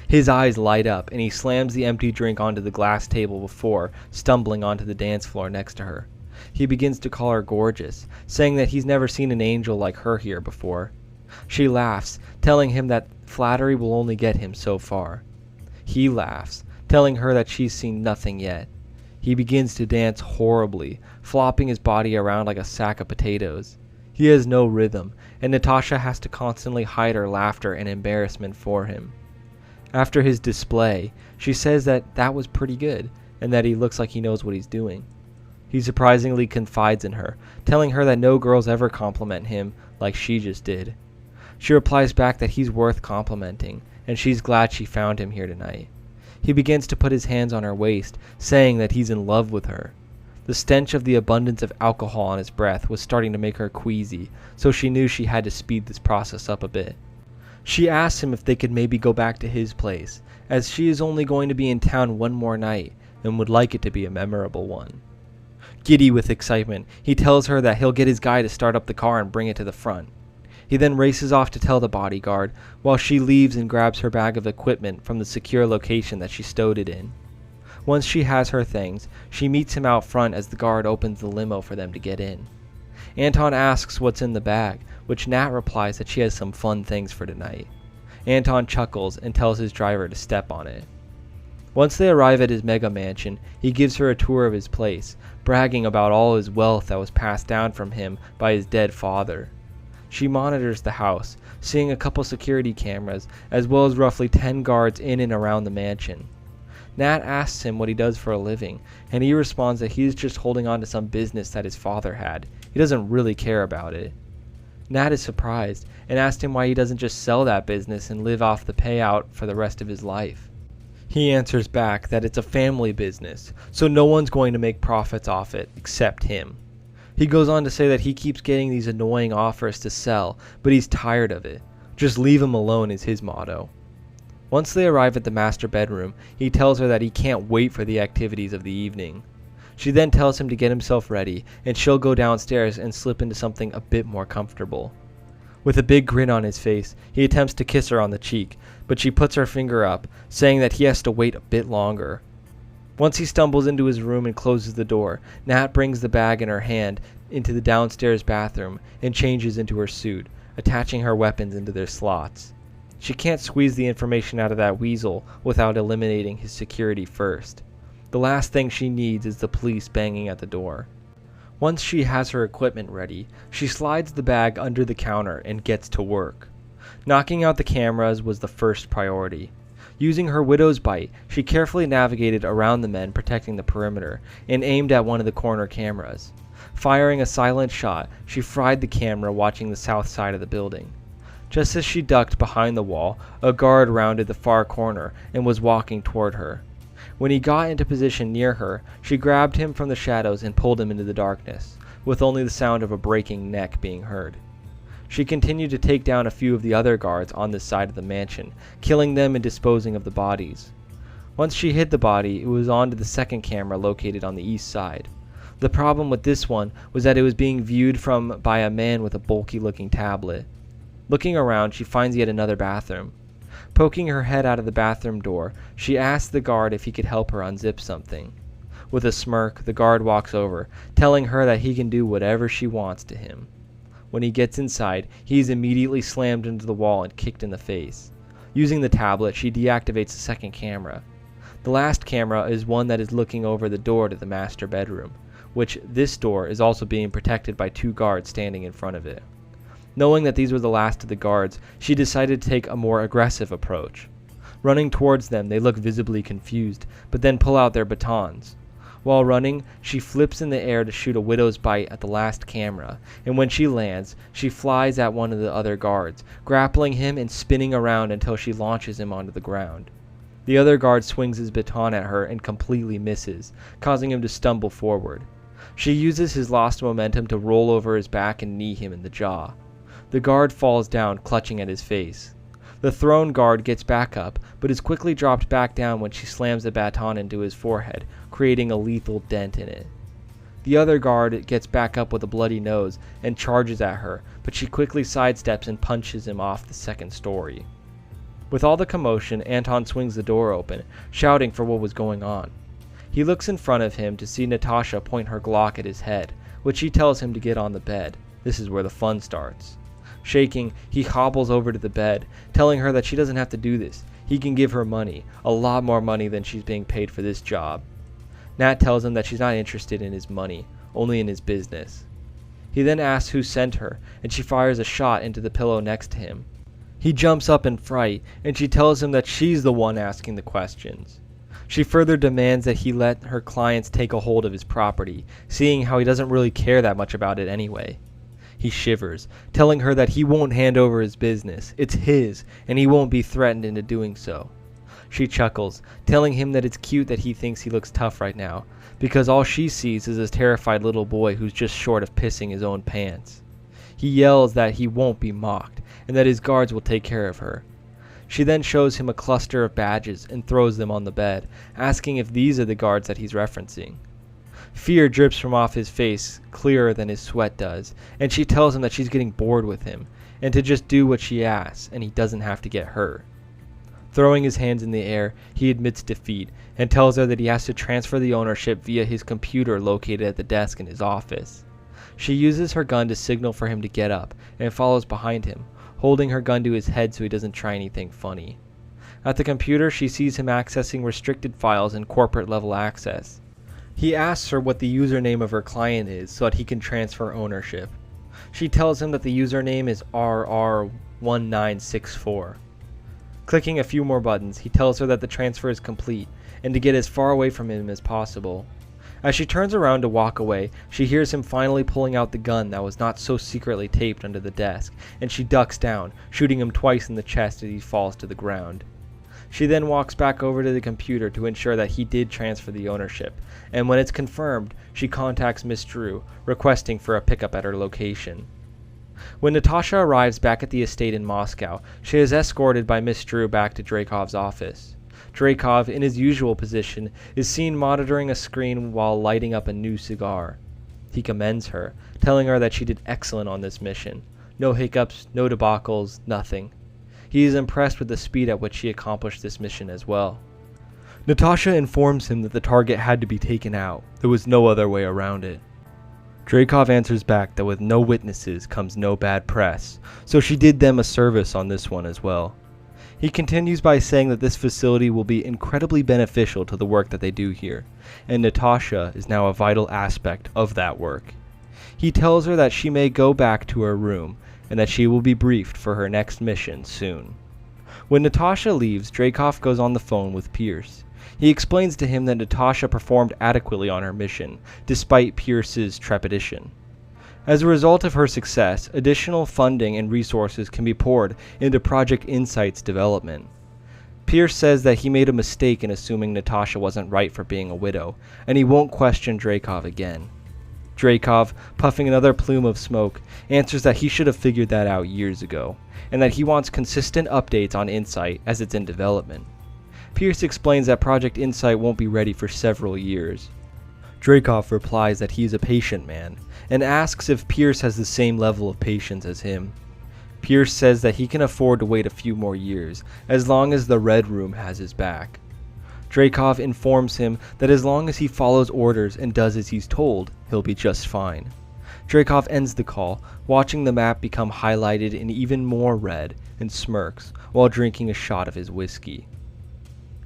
His eyes light up, and he slams the empty drink onto the glass table before stumbling onto the dance floor next to her. He begins to call her gorgeous, saying that he's never seen an angel like her here before. She laughs, telling him that flattery will only get him so far. He laughs, telling her that she's seen nothing yet. He begins to dance horribly, flopping his body around like a sack of potatoes. He has no rhythm, and Natasha has to constantly hide her laughter and embarrassment for him. After his display, she says that was pretty good, and that he looks like he knows what he's doing. He surprisingly confides in her, telling her that no girls ever compliment him like she just did. She replies back that he's worth complimenting, and she's glad she found him here tonight. He begins to put his hands on her waist, saying that he's in love with her. The stench of the abundance of alcohol on his breath was starting to make her queasy, so she knew she had to speed this process up a bit. She asks him if they could maybe go back to his place, as she is only going to be in town one more night and would like it to be a memorable one. Giddy with excitement, he tells her that he'll get his guy to start up the car and bring it to the front. He then races off to tell the bodyguard, while she leaves and grabs her bag of equipment from the secure location that she stowed it in. Once she has her things, she meets him out front as the guard opens the limo for them to get in. Anton asks what's in the bag, which Nat replies that she has some fun things for tonight. Anton chuckles and tells his driver to step on it. Once they arrive at his mega mansion, he gives her a tour of his place, bragging about all his wealth that was passed down from him by his dead father. She monitors the house, seeing a couple security cameras, as well as roughly 10 guards in and around the mansion. Nat asks him what he does for a living, and he responds that he's just holding on to some business that his father had. He doesn't really care about it. Nat is surprised, and asks him why he doesn't just sell that business and live off the payout for the rest of his life. He answers back that it's a family business, so no one's going to make profits off it except him. He goes on to say that he keeps getting these annoying offers to sell, but he's tired of it. Just leave him alone is his motto. Once they arrive at the master bedroom, he tells her that he can't wait for the activities of the evening. She then tells him to get himself ready, and she'll go downstairs and slip into something a bit more comfortable. With a big grin on his face, he attempts to kiss her on the cheek, but she puts her finger up, saying that he has to wait a bit longer. Once he stumbles into his room and closes the door, Nat brings the bag in her hand into the downstairs bathroom and changes into her suit, attaching her weapons into their slots. She can't squeeze the information out of that weasel without eliminating his security first. The last thing she needs is the police banging at the door. Once she has her equipment ready, she slides the bag under the counter and gets to work. Knocking out the cameras was the first priority. Using her widow's bite, she carefully navigated around the men protecting the perimeter and aimed at one of the corner cameras. Firing a silent shot, she fried the camera watching the south side of the building. Just as she ducked behind the wall, a guard rounded the far corner and was walking toward her. When he got into position near her, she grabbed him from the shadows and pulled him into the darkness, with only the sound of a breaking neck being heard. She continued to take down a few of the other guards on this side of the mansion, killing them and disposing of the bodies. Once she hid the body, it was onto the second camera located on the east side. The problem with this one was that it was being viewed from by a man with a bulky looking tablet. Looking around, she finds yet another bathroom. Poking her head out of the bathroom door, she asks the guard if he could help her unzip something. With a smirk, the guard walks over, telling her that he can do whatever she wants to him. When he gets inside, he is immediately slammed into the wall and kicked in the face. Using the tablet, she deactivates the second camera. The last camera is one that is looking over the door to the master bedroom, which this door is also being protected by 2 guards standing in front of it. Knowing that these were the last of the guards, she decided to take a more aggressive approach. Running towards them, they look visibly confused, but then pull out their batons. While running, she flips in the air to shoot a widow's bite at the last camera, and when she lands, she flies at one of the other guards, grappling him and spinning around until she launches him onto the ground. The other guard swings his baton at her and completely misses, causing him to stumble forward. She uses his lost momentum to roll over his back and knee him in the jaw. The guard falls down, clutching at his face. The thrown guard gets back up, but is quickly dropped back down when she slams the baton into his forehead, creating a lethal dent in it. The other guard gets back up with a bloody nose and charges at her, but she quickly sidesteps and punches him off the second story. With all the commotion, Anton swings the door open, shouting for what was going on. He looks in front of him to see Natasha point her Glock at his head, which she tells him to get on the bed. This is where the fun starts. Shaking, he hobbles over to the bed, telling her that she doesn't have to do this. He can give her money, a lot more money than she's being paid for this job. Nat tells him that she's not interested in his money, only in his business. He then asks who sent her, and she fires a shot into the pillow next to him. He jumps up in fright, and she tells him that she's the one asking the questions. She further demands that he let her clients take a hold of his property, seeing how he doesn't really care that much about it anyway. He shivers, telling her that he won't hand over his business. It's his, and he won't be threatened into doing so. She chuckles, telling him that it's cute that he thinks he looks tough right now, because all she sees is a terrified little boy who's just short of pissing his own pants. He yells that he won't be mocked, and that his guards will take care of her. She then shows him a cluster of badges and throws them on the bed, asking if these are the guards that he's referencing. Fear drips from off his face, clearer than his sweat does, and she tells him that she's getting bored with him, and to just do what she asks, and he doesn't have to get hurt. Throwing his hands in the air, he admits defeat, and tells her that he has to transfer the ownership via his computer located at the desk in his office. She uses her gun to signal for him to get up, and follows behind him, holding her gun to his head so he doesn't try anything funny. At the computer, she sees him accessing restricted files and corporate level access. He asks her what the username of her client is so that he can transfer ownership. She tells him that the username is RR1964. Clicking a few more buttons, he tells her that the transfer is complete and to get as far away from him as possible. As she turns around to walk away, she hears him finally pulling out the gun that was not so secretly taped under the desk, and she ducks down, shooting him twice in the chest as he falls to the ground. She then walks back over to the computer to ensure that he did transfer the ownership, and when it's confirmed, she contacts Miss Drew, requesting for a pickup at her location. When Natasha arrives back at the estate in Moscow, she is escorted by Miss Drew back to Draykov's office. Dreykov, in his usual position, is seen monitoring a screen while lighting up a new cigar. He commends her, telling her that she did excellent on this mission. No hiccups, no debacles, nothing. He is impressed with the speed at which she accomplished this mission as well. Natasha informs him that the target had to be taken out. There was no other way around it. Dreykov answers back that with no witnesses comes no bad press, so she did them a service on this one as well. He continues by saying that this facility will be incredibly beneficial to the work that they do here, and Natasha is now a vital aspect of that work. He tells her that she may go back to her room, and that she will be briefed for her next mission soon. When Natasha leaves, Dreykov goes on the phone with Pierce. He explains to him that Natasha performed adequately on her mission, despite Pierce's trepidation. As a result of her success, additional funding and resources can be poured into Project Insight's development. Pierce says that he made a mistake in assuming Natasha wasn't right for being a widow, and he won't question Dreykov again. Dreykov, puffing another plume of smoke, answers that he should have figured that out years ago, and that he wants consistent updates on Insight as it's in development. Pierce explains that Project Insight won't be ready for several years. Dreykov replies that he's a patient man, and asks if Pierce has the same level of patience as him. Pierce says that he can afford to wait a few more years, as long as the Red Room has his back. Dreykov informs him that as long as he follows orders and does as he's told, he'll be just fine. Dreykov ends the call, watching the map become highlighted in even more red, and smirks while drinking a shot of his whiskey.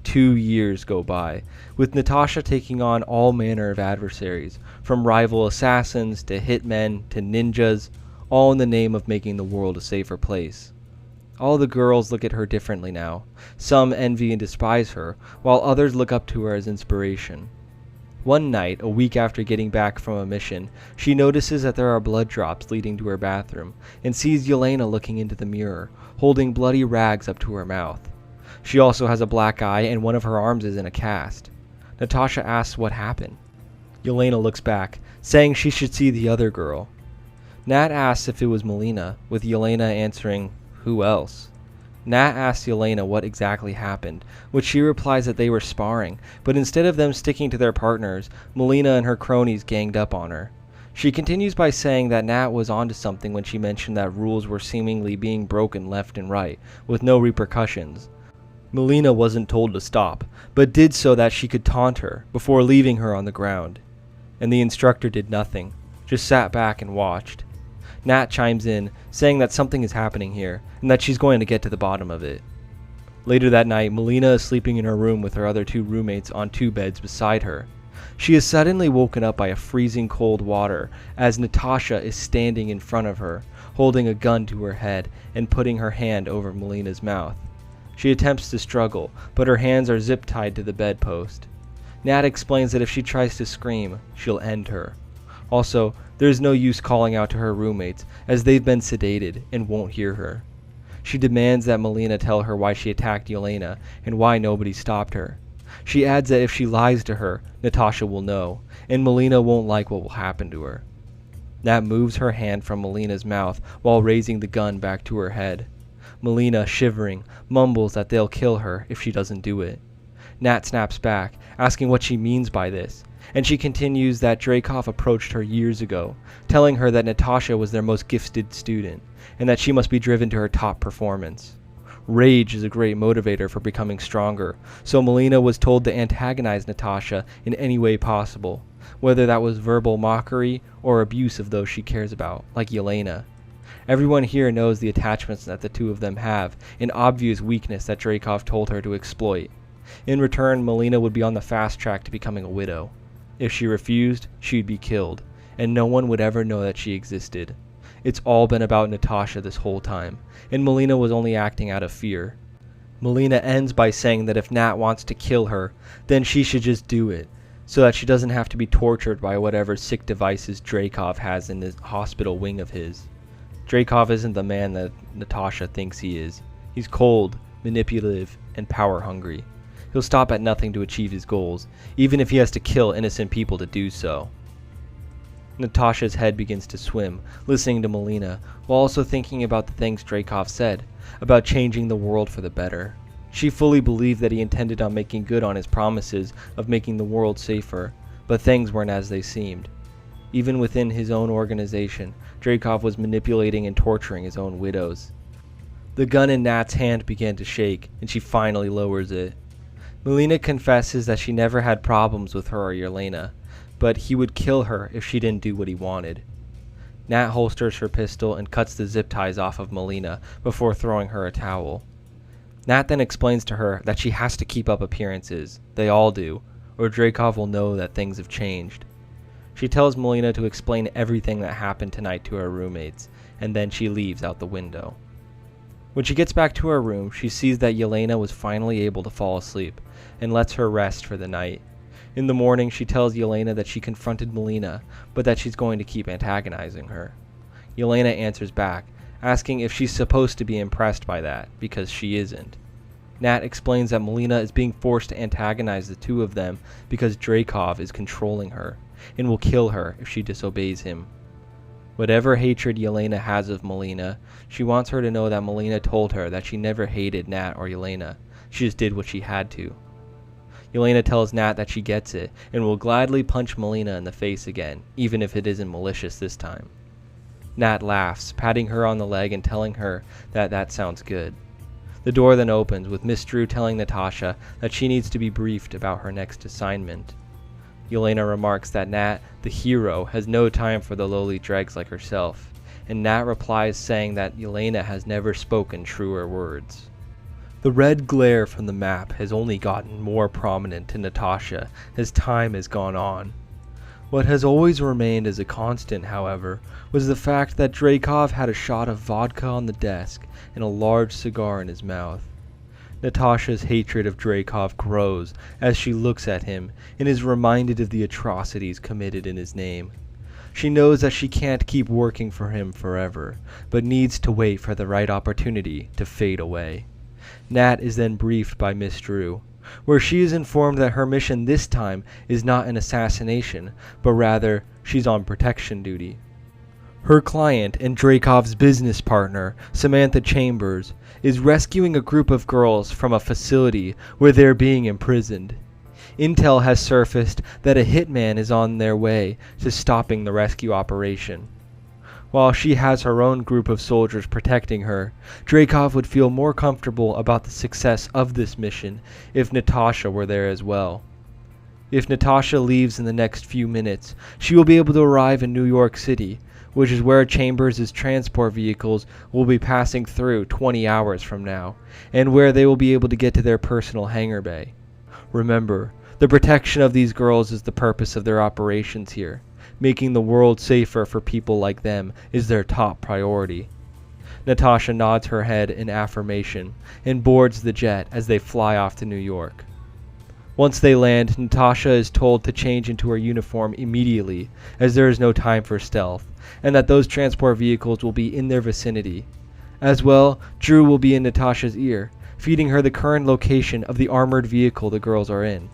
2 years go by, with Natasha taking on all manner of adversaries, from rival assassins to hitmen to ninjas, all in the name of making the world a safer place. All the girls look at her differently now. Some envy and despise her, while others look up to her as inspiration. One night, a week after getting back from a mission, she notices that there are blood drops leading to her bathroom, and sees Yelena looking into the mirror, holding bloody rags up to her mouth. She also has a black eye and one of her arms is in a cast. Natasha asks what happened. Yelena looks back, saying she should see the other girl. Nat asks if it was Melina, with Yelena answering, "Who else?" Nat asks Yelena what exactly happened, which she replies that they were sparring, but instead of them sticking to their partners, Melina and her cronies ganged up on her. She continues by saying that Nat was onto something when she mentioned that rules were seemingly being broken left and right, with no repercussions. Melina wasn't told to stop, but did so that she could taunt her, before leaving her on the ground. And the instructor did nothing, just sat back and watched. Nat chimes in, saying that something is happening here, and that she's going to get to the bottom of it. Later that night, Melina is sleeping in her room with her other two roommates on two beds beside her. She is suddenly woken up by a freezing cold water as Natasha is standing in front of her, holding a gun to her head and putting her hand over Melina's mouth. She attempts to struggle, but her hands are zip-tied to the bedpost. Nat explains that if she tries to scream, she'll end her. Also, there is no use calling out to her roommates, as they've been sedated and won't hear her. She demands that Melina tell her why she attacked Yelena and why nobody stopped her. She adds that if she lies to her, Natasha will know, and Melina won't like what will happen to her. Nat moves her hand from Melina's mouth while raising the gun back to her head. Melina, shivering, mumbles that they'll kill her if she doesn't do it. Nat snaps back, asking what she means by this, and she continues that Dreykov approached her years ago, telling her that Natasha was their most gifted student, and that she must be driven to her top performance. Rage is a great motivator for becoming stronger, so Melina was told to antagonize Natasha in any way possible, whether that was verbal mockery or abuse of those she cares about, like Yelena. Everyone here knows the attachments that the two of them have, an obvious weakness that Dreykov told her to exploit. In return, Melina would be on the fast track to becoming a widow. If she refused, she'd be killed, and no one would ever know that she existed. It's all been about Natasha this whole time, and Melina was only acting out of fear. Melina ends by saying that if Nat wants to kill her, then she should just do it, so that she doesn't have to be tortured by whatever sick devices Dreykov has in the hospital wing of his. Dreykov isn't the man that Natasha thinks he is. He's cold, manipulative, and power-hungry. He'll stop at nothing to achieve his goals, even if he has to kill innocent people to do so. Natasha's head begins to swim, listening to Melina, while also thinking about the things Dreykov said, about changing the world for the better. She fully believed that he intended on making good on his promises of making the world safer, but things weren't as they seemed. Even within his own organization, Dreykov was manipulating and torturing his own widows. The gun in Nat's hand began to shake, and she finally lowers it. Melina confesses that she never had problems with her or Yelena, but he would kill her if she didn't do what he wanted. Nat holsters her pistol and cuts the zip ties off of Melina before throwing her a towel. Nat then explains to her that she has to keep up appearances, they all do, or Dreykov will know that things have changed. She tells Melina to explain everything that happened tonight to her roommates, and then she leaves out the window. When she gets back to her room, she sees that Yelena was finally able to fall asleep, and lets her rest for the night. In the morning, she tells Yelena that she confronted Melina, but that she's going to keep antagonizing her. Yelena answers back, asking if she's supposed to be impressed by that, because she isn't. Nat explains that Melina is being forced to antagonize the two of them because Dreykov is controlling her, and will kill her if she disobeys him. Whatever hatred Yelena has of Melina, she wants her to know that Melina told her that she never hated Nat or Yelena, she just did what she had to. Yelena tells Nat that she gets it, and will gladly punch Melina in the face again, even if it isn't malicious this time. Nat laughs, patting her on the leg and telling her that that sounds good. The door then opens, with Miss Drew telling Natasha that she needs to be briefed about her next assignment. Yelena remarks that Nat, the hero, has no time for the lowly dregs like herself, and Nat replies saying that Yelena has never spoken truer words. The red glare from the map has only gotten more prominent to Natasha as time has gone on. What has always remained as a constant, however, was the fact that Dreykov had a shot of vodka on the desk and a large cigar in his mouth. Natasha's hatred of Dreykov grows as she looks at him and is reminded of the atrocities committed in his name. She knows that she can't keep working for him forever, but needs to wait for the right opportunity to fade away. Nat is then briefed by Miss Drew, where she is informed that her mission this time is not an assassination, but rather she's on protection duty. Her client and Dreykov's business partner, Samantha Chambers, is rescuing a group of girls from a facility where they're being imprisoned. Intel has surfaced that a hitman is on their way to stopping the rescue operation. While she has her own group of soldiers protecting her, Dreykov would feel more comfortable about the success of this mission if Natasha were there as well. If Natasha leaves in the next few minutes, she will be able to arrive in New York City, which is where Chambers' transport vehicles will be passing through 20 hours from now, and where they will be able to get to their personal hangar bay. Remember, the protection of these girls is the purpose of their operations here. Making the world safer for people like them is their top priority. Natasha nods her head in affirmation and boards the jet as they fly off to New York. Once they land, Natasha is told to change into her uniform immediately, as there is no time for stealth, and that those transport vehicles will be in their vicinity. As well, Drew will be in Natasha's ear, feeding her the current location of the armored vehicle the girls are in.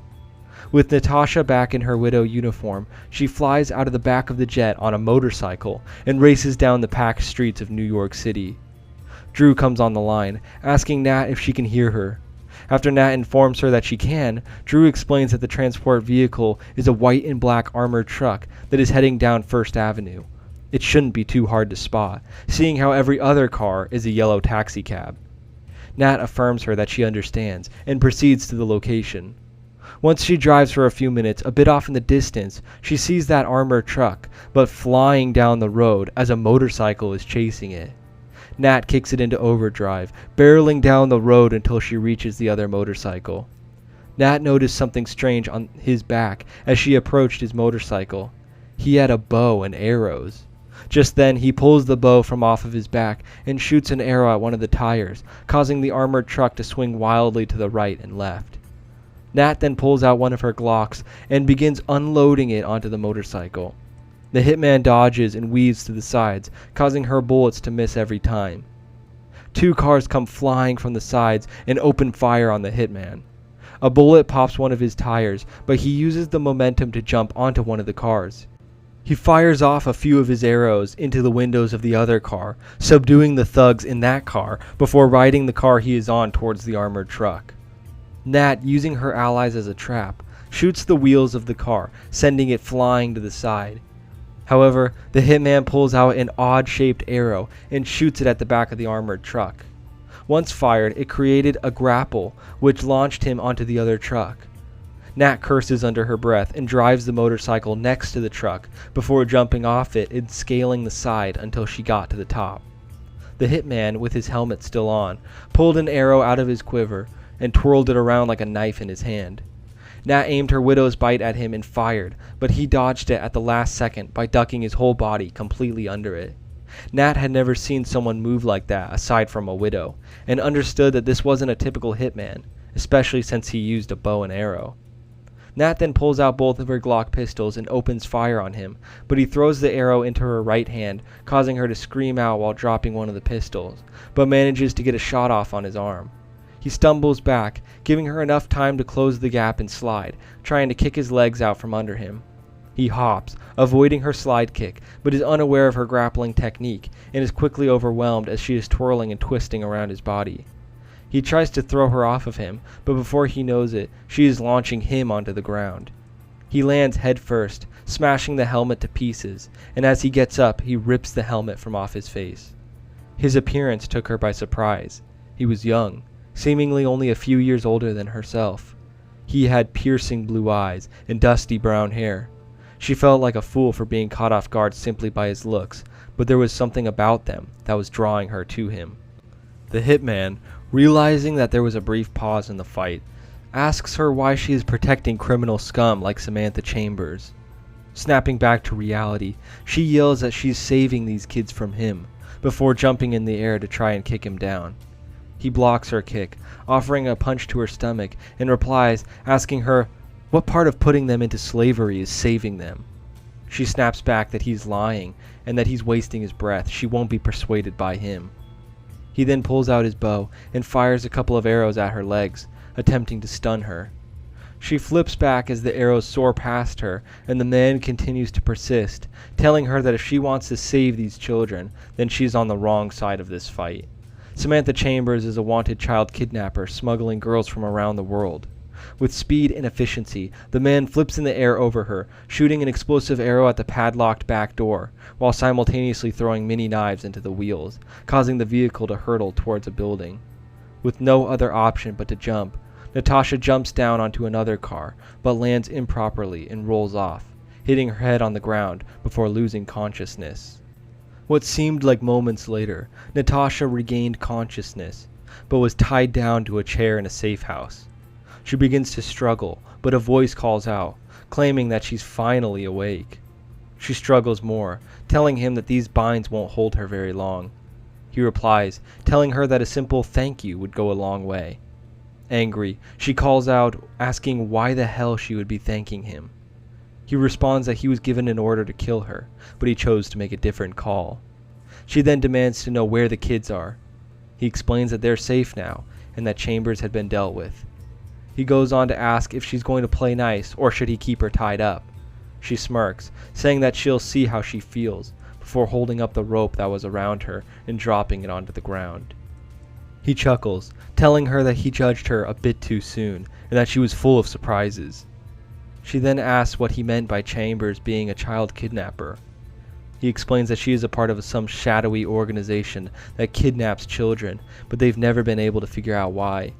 With Natasha back in her widow uniform, she flies out of the back of the jet on a motorcycle and races down the packed streets of New York City. Drew comes on the line, asking Nat if she can hear her. After Nat informs her that she can, Drew explains that the transport vehicle is a white and black armored truck that is heading down First Avenue. It shouldn't be too hard to spot, seeing how every other car is a yellow taxicab. Nat affirms her that she understands and proceeds to the location. Once she drives for a few minutes, a bit off in the distance, she sees that armored truck, but flying down the road as a motorcycle is chasing it. Nat kicks it into overdrive, barreling down the road until she reaches the other motorcycle. Nat noticed something strange on his back as she approached his motorcycle. He had a bow and arrows. Just then, he pulls the bow from off of his back and shoots an arrow at one of the tires, causing the armored truck to swing wildly to the right and left. Nat then pulls out one of her Glocks and begins unloading it onto the motorcycle. The hitman dodges and weaves to the sides, causing her bullets to miss every time. Two cars come flying from the sides and open fire on the hitman. A bullet pops one of his tires, but he uses the momentum to jump onto one of the cars. He fires off a few of his arrows into the windows of the other car, subduing the thugs in that car before riding the car he is on towards the armored truck. Nat, using her allies as a trap, shoots the wheels of the car, sending it flying to the side. However, the hitman pulls out an odd-shaped arrow and shoots it at the back of the armored truck. Once fired, it created a grapple, which launched him onto the other truck. Nat curses under her breath and drives the motorcycle next to the truck before jumping off it and scaling the side until she got to the top. The hitman, with his helmet still on, pulled an arrow out of his quiver and twirled it around like a knife in his hand. Nat aimed her widow's bite at him and fired, but he dodged it at the last second by ducking his whole body completely under it. Nat had never seen someone move like that aside from a widow, and understood that this wasn't a typical hitman, especially since he used a bow and arrow. Nat then pulls out both of her Glock pistols and opens fire on him, but he throws the arrow into her right hand, causing her to scream out while dropping one of the pistols, but manages to get a shot off on his arm. He stumbles back, giving her enough time to close the gap and slide, trying to kick his legs out from under him. He hops, avoiding her slide kick, but is unaware of her grappling technique and is quickly overwhelmed as she is twirling and twisting around his body. He tries to throw her off of him, but before he knows it, she is launching him onto the ground. He lands head first, smashing the helmet to pieces, and as he gets up, he rips the helmet from off his face. His appearance took her by surprise. He was young, seemingly only a few years older than herself. He had piercing blue eyes and dusty brown hair. She felt like a fool for being caught off guard simply by his looks, but there was something about them that was drawing her to him. The hitman, realizing that there was a brief pause in the fight, asks her why she is protecting criminal scum like Samantha Chambers. Snapping back to reality, she yells that she's saving these kids from him, before jumping in the air to try and kick him down. He blocks her kick, offering a punch to her stomach, and replies, asking her what part of putting them into slavery is saving them. She snaps back that he's lying and that he's wasting his breath. She won't be persuaded by him. He then pulls out his bow and fires a couple of arrows at her legs, attempting to stun her. She flips back as the arrows soar past her, and the man continues to persist, telling her that if she wants to save these children, then she's on the wrong side of this fight. Samantha Chambers is a wanted child kidnapper smuggling girls from around the world. With speed and efficiency, the man flips in the air over her, shooting an explosive arrow at the padlocked back door, while simultaneously throwing mini knives into the wheels, causing the vehicle to hurtle towards a building. With no other option but to jump, Natasha jumps down onto another car, but lands improperly and rolls off, hitting her head on the ground before losing consciousness. What seemed like moments later, Natasha regained consciousness, but was tied down to a chair in a safe house. She begins to struggle, but a voice calls out, claiming that she's finally awake. She struggles more, telling him that these binds won't hold her very long. He replies, telling her that a simple thank you would go a long way. Angry, she calls out, asking why the hell she would be thanking him. He responds that he was given an order to kill her, but he chose to make a different call. She then demands to know where the kids are. He explains that they're safe now, and that Chambers had been dealt with. He goes on to ask if she's going to play nice, or should he keep her tied up. She smirks, saying that she'll see how she feels, before holding up the rope that was around her and dropping it onto the ground. He chuckles, telling her that he judged her a bit too soon, and that she was full of surprises. She then asks what he meant by Chambers being a child kidnapper. He explains that she is a part of some shadowy organization that kidnaps children, but they've never been able to figure out why.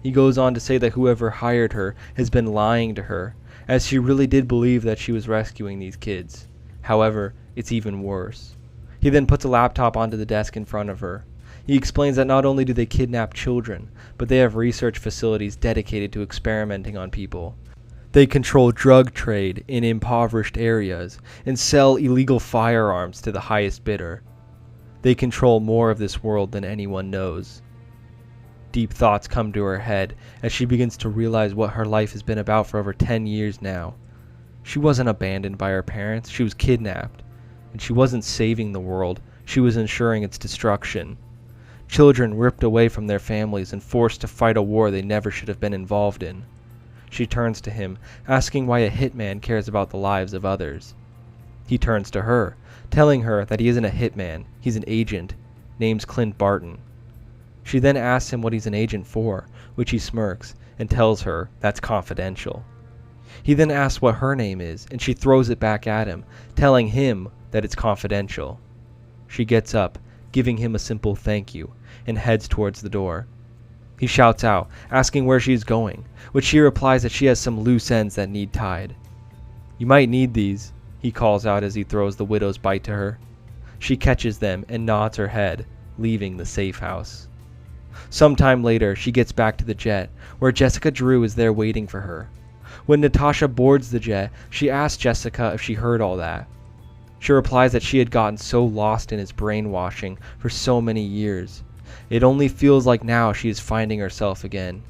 He goes on to say that whoever hired her has been lying to her, as she really did believe that she was rescuing these kids. However, it's even worse. He then puts a laptop onto the desk in front of her. He explains that not only do they kidnap children, but they have research facilities dedicated to experimenting on people. They control drug trade in impoverished areas and sell illegal firearms to the highest bidder. They control more of this world than anyone knows. Deep thoughts come to her head as she begins to realize what her life has been about for over 10 years now. She wasn't abandoned by her parents, she was kidnapped. And she wasn't saving the world, she was ensuring its destruction. Children ripped away from their families and forced to fight a war they never should have been involved in. She turns to him, asking why a hitman cares about the lives of others. He turns to her, telling her that he isn't a hitman, he's an agent, named Clint Barton. She then asks him what he's an agent for, which he smirks, and tells her that's confidential. He then asks what her name is, and she throws it back at him, telling him that it's confidential. She gets up, giving him a simple thank you, and heads towards the door. He shouts out, asking where she is going, which she replies that she has some loose ends that need tied. "You might need these," he calls out as he throws the widow's bite to her. She catches them and nods her head, leaving the safe house. Sometime later, she gets back to the jet, where Jessica Drew is there waiting for her. When Natasha boards the jet, she asks Jessica if she heard all that. She replies that she had gotten so lost in his brainwashing for so many years. It only feels like now she is finding herself again.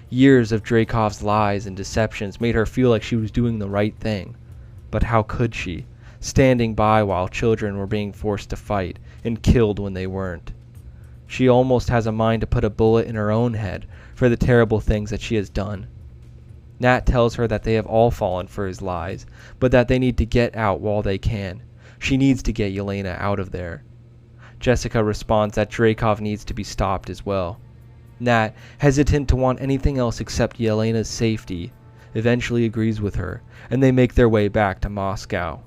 Years of Dreykov's lies and deceptions made her feel like she was doing the right thing. But how could she, standing by while children were being forced to fight and killed when they weren't? She almost has a mind to put a bullet in her own head for the terrible things that she has done. Nat tells her that they have all fallen for his lies, but that they need to get out while they can. She needs to get Yelena out of there. Jessica responds that Dreykov needs to be stopped as well. Nat, hesitant to want anything else except Yelena's safety, eventually agrees with her, and they make their way back to Moscow.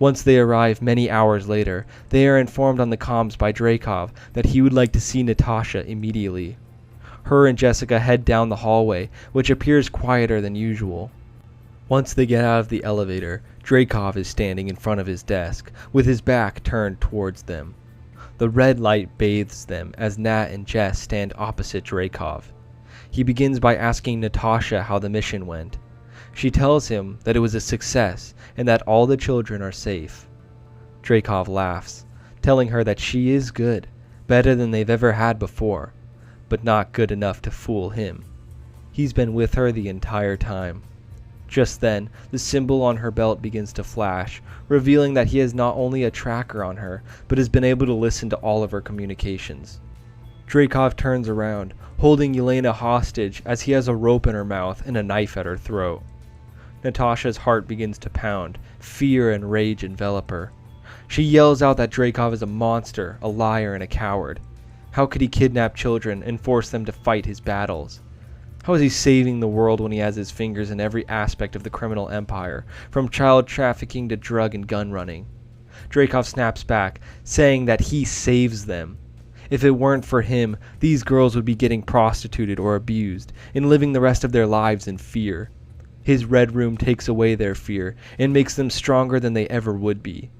Once they arrive many hours later, they are informed on the comms by Dreykov that he would like to see Natasha immediately. Her and Jessica head down the hallway, which appears quieter than usual. Once they get out of the elevator, Dreykov is standing in front of his desk, with his back turned towards them. The red light bathes them as Nat and Jess stand opposite Dreykov. He begins by asking Natasha how the mission went. She tells him that it was a success and that all the children are safe. Dreykov laughs, telling her that she is good, better than they've ever had before, but not good enough to fool him. He's been with her the entire time. Just then, the symbol on her belt begins to flash, revealing that he has not only a tracker on her, but has been able to listen to all of her communications. Dreykov turns around, holding Yelena hostage as he has a rope in her mouth and a knife at her throat. Natasha's heart begins to pound, fear and rage envelop her. She yells out that Dreykov is a monster, a liar, and a coward. How could he kidnap children and force them to fight his battles? How is he saving the world when he has his fingers in every aspect of the criminal empire, from child trafficking to drug and gun running? Dreykov snaps back, saying that he saves them. If it weren't for him, these girls would be getting prostituted or abused, and living the rest of their lives in fear. His Red Room takes away their fear, and makes them stronger than they ever would be.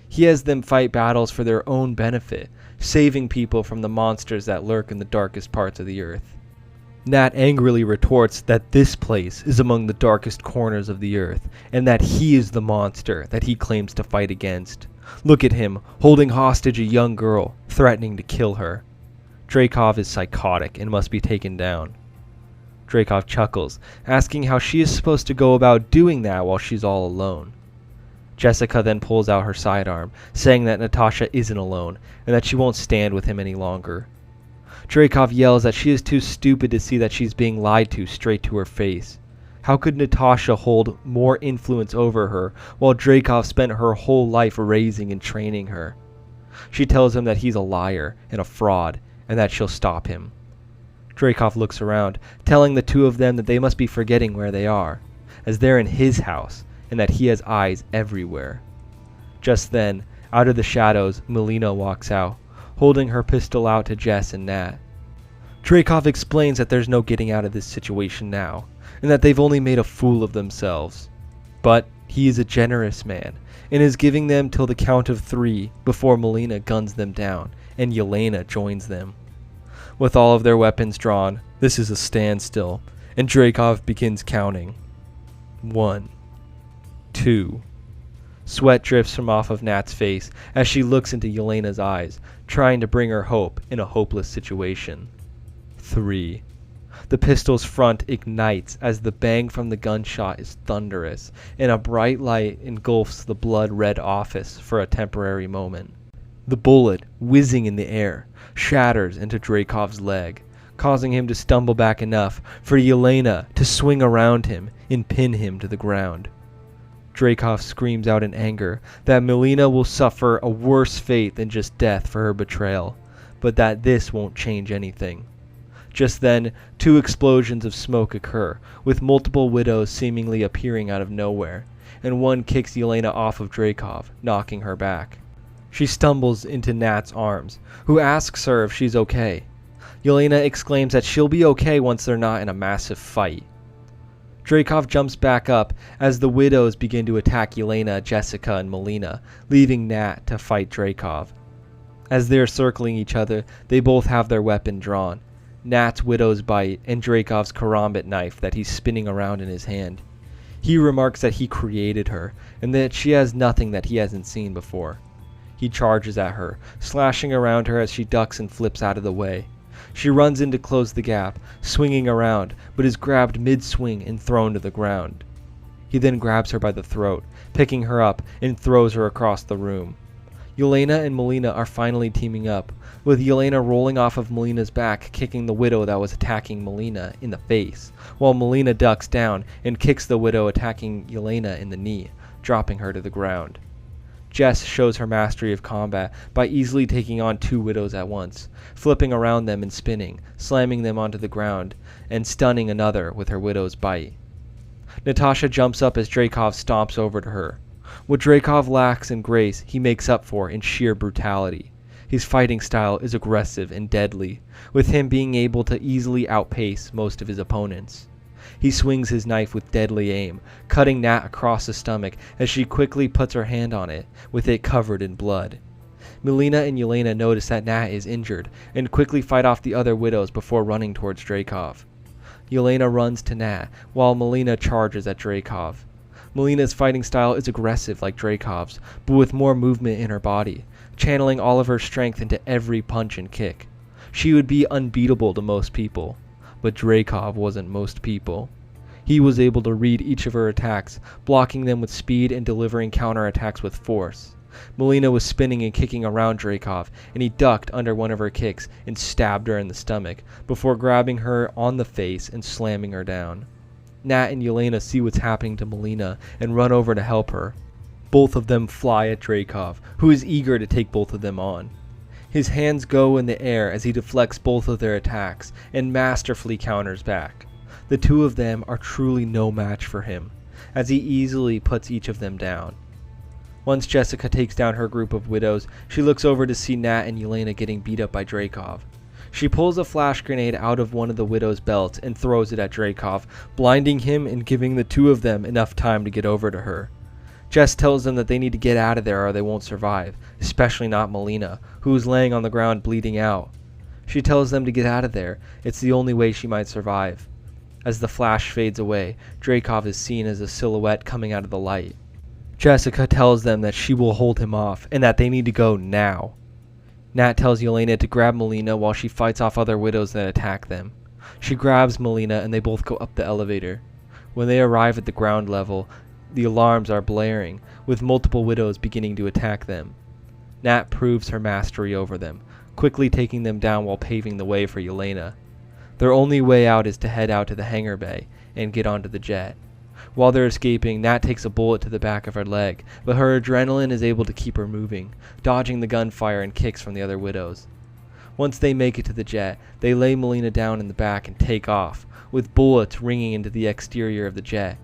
He has them fight battles for their own benefit, saving people from the monsters that lurk in the darkest parts of the earth. Nat angrily retorts that this place is among the darkest corners of the earth, and that he is the monster that he claims to fight against. Look at him, holding hostage a young girl, threatening to kill her. Dreykov is psychotic and must be taken down. Dreykov chuckles, asking how she is supposed to go about doing that while she's all alone. Jessica then pulls out her sidearm, saying that Natasha isn't alone, and that she won't stand with him any longer. Dreykov yells that she is too stupid to see that she's being lied to straight to her face. How could Natasha hold more influence over her while Dreykov spent her whole life raising and training her? She tells him that he's a liar and a fraud, and that she'll stop him. Dreykov looks around, telling the two of them that they must be forgetting where they are, as they're in his house, and that he has eyes everywhere. Just then, out of the shadows, Melina walks out, holding her pistol out to Jess and Nat. Dreykov explains that there's no getting out of this situation now, and that they've only made a fool of themselves. But he is a generous man, and is giving them till the count of 3 before Melina guns them down, and Yelena joins them. With all of their weapons drawn, this is a standstill, and Dreykov begins counting. 1, 2. Sweat drips from off of Nat's face as she looks into Yelena's eyes, trying to bring her hope in a hopeless situation. 3. The pistol's front ignites as the bang from the gunshot is thunderous, and a bright light engulfs the blood-red office for a temporary moment. The bullet, whizzing in the air, shatters into Dreykov's leg, causing him to stumble back enough for Yelena to swing around him and pin him to the ground. Dreykov screams out in anger that Melina will suffer a worse fate than just death for her betrayal, but that this won't change anything. Just then, 2 explosions of smoke occur, with multiple widows seemingly appearing out of nowhere, and one kicks Yelena off of Dreykov, knocking her back. She stumbles into Nat's arms, who asks her if she's okay. Yelena exclaims that she'll be okay once they're not in a massive fight. Dreykov jumps back up as the widows begin to attack Yelena, Jessica, and Melina, leaving Nat to fight Dreykov. As they're circling each other, they both have their weapon drawn. Nat's widow's bite and Dreykov's karambit knife that he's spinning around in his hand. He remarks that he created her, and that she has nothing that he hasn't seen before. He charges at her, slashing around her as she ducks and flips out of the way. She runs in to close the gap, swinging around, but is grabbed mid-swing and thrown to the ground. He then grabs her by the throat, picking her up and throws her across the room. Yelena and Melina are finally teaming up, with Yelena rolling off of Melina's back, kicking the widow that was attacking Melina in the face, while Melina ducks down and kicks the widow attacking Yelena in the knee, dropping her to the ground. Jess shows her mastery of combat by easily taking on 2 widows at once, flipping around them and spinning, slamming them onto the ground, and stunning another with her widow's bite. Natasha jumps up as Dreykov stomps over to her. What Dreykov lacks in grace, he makes up for in sheer brutality. His fighting style is aggressive and deadly, with him being able to easily outpace most of his opponents. He swings his knife with deadly aim, cutting Nat across the stomach as she quickly puts her hand on it, with it covered in blood. Melina and Yelena notice that Nat is injured, and quickly fight off the other widows before running towards Dreykov. Yelena runs to Nat, while Melina charges at Dreykov. Melina's fighting style is aggressive like Dreykov's, but with more movement in her body, channeling all of her strength into every punch and kick. She would be unbeatable to most people, but Dreykov wasn't most people. He was able to read each of her attacks, blocking them with speed and delivering counterattacks with force. Melina was spinning and kicking around Dreykov, and he ducked under one of her kicks and stabbed her in the stomach, before grabbing her on the face and slamming her down. Nat and Yelena see what's happening to Melina and run over to help her. Both of them fly at Dreykov, who is eager to take both of them on. His hands go in the air as he deflects both of their attacks and masterfully counters back. The two of them are truly no match for him, as he easily puts each of them down. Once Jessica takes down her group of widows, she looks over to see Nat and Yelena getting beat up by Dreykov. She pulls a flash grenade out of one of the widow's belts and throws it at Dreykov, blinding him and giving the two of them enough time to get over to her. Jess tells them that they need to get out of there or they won't survive, especially not Melina, who is laying on the ground bleeding out. She tells them to get out of there, it's the only way she might survive. As the flash fades away, Dreykov is seen as a silhouette coming out of the light. Jessica tells them that she will hold him off and that they need to go now. Nat tells Yelena to grab Melina while she fights off other widows that attack them. She grabs Melina and they both go up the elevator. When they arrive at the ground level, the alarms are blaring, with multiple widows beginning to attack them. Nat proves her mastery over them, quickly taking them down while paving the way for Yelena. Their only way out is to head out to the hangar bay and get onto the jet. While they're escaping, Nat takes a bullet to the back of her leg, but her adrenaline is able to keep her moving, dodging the gunfire and kicks from the other widows. Once they make it to the jet, they lay Melina down in the back and take off, with bullets ringing into the exterior of the jet.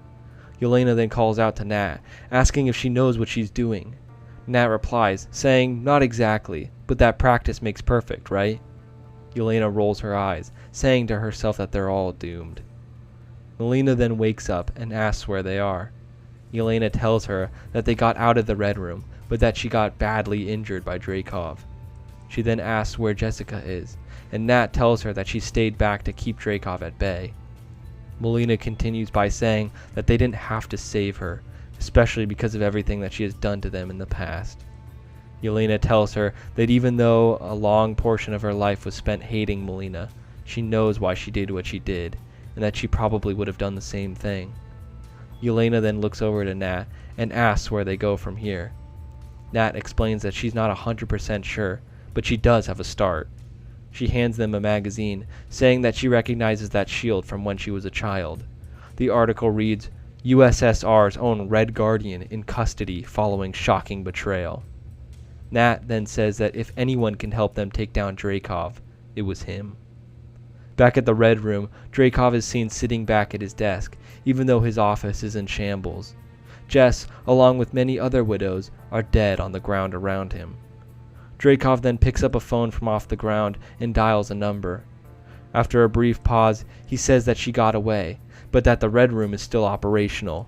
Yelena then calls out to Nat, asking if she knows what she's doing. Nat replies, saying, "Not exactly, but that practice makes perfect, right?" Yelena rolls her eyes, saying to herself that they're all doomed. Melina then wakes up and asks where they are. Yelena tells her that they got out of the Red Room, but that she got badly injured by Dreykov. She then asks where Jessica is, and Nat tells her that she stayed back to keep Dreykov at bay. Melina continues by saying that they didn't have to save her, especially because of everything that she has done to them in the past. Yelena tells her that even though a long portion of her life was spent hating Melina, she knows why she did what she did, and that she probably would have done the same thing. Yelena then looks over to Nat and asks where they go from here. Nat explains that she's not 100% sure, but she does have a start. She hands them a magazine, saying that she recognizes that shield from when she was a child. The article reads, "USSR's own Red Guardian in custody following shocking betrayal." Nat then says that if anyone can help them take down Dreykov, it was him. Back at the Red Room, Dreykov is seen sitting back at his desk, even though his office is in shambles. Jess, along with many other widows, are dead on the ground around him. Dreykov then picks up a phone from off the ground and dials a number. After a brief pause, he says that she got away, but that the Red Room is still operational.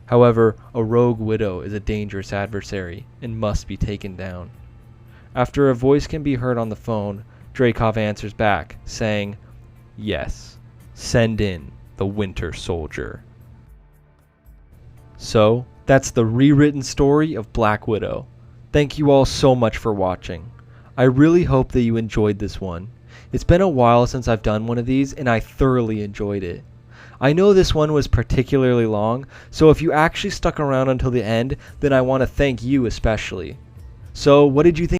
However, a rogue widow is a dangerous adversary and must be taken down. After a voice can be heard on the phone, Dreykov answers back, saying, "Yes, send in the Winter Soldier." So, that's the rewritten story of Black Widow. Thank you all so much for watching. I really hope that you enjoyed this one. It's been a while since I've done one of these, and I thoroughly enjoyed it. I know this one was particularly long, so if you actually stuck around until the end, then I want to thank you especially. So, what did you think?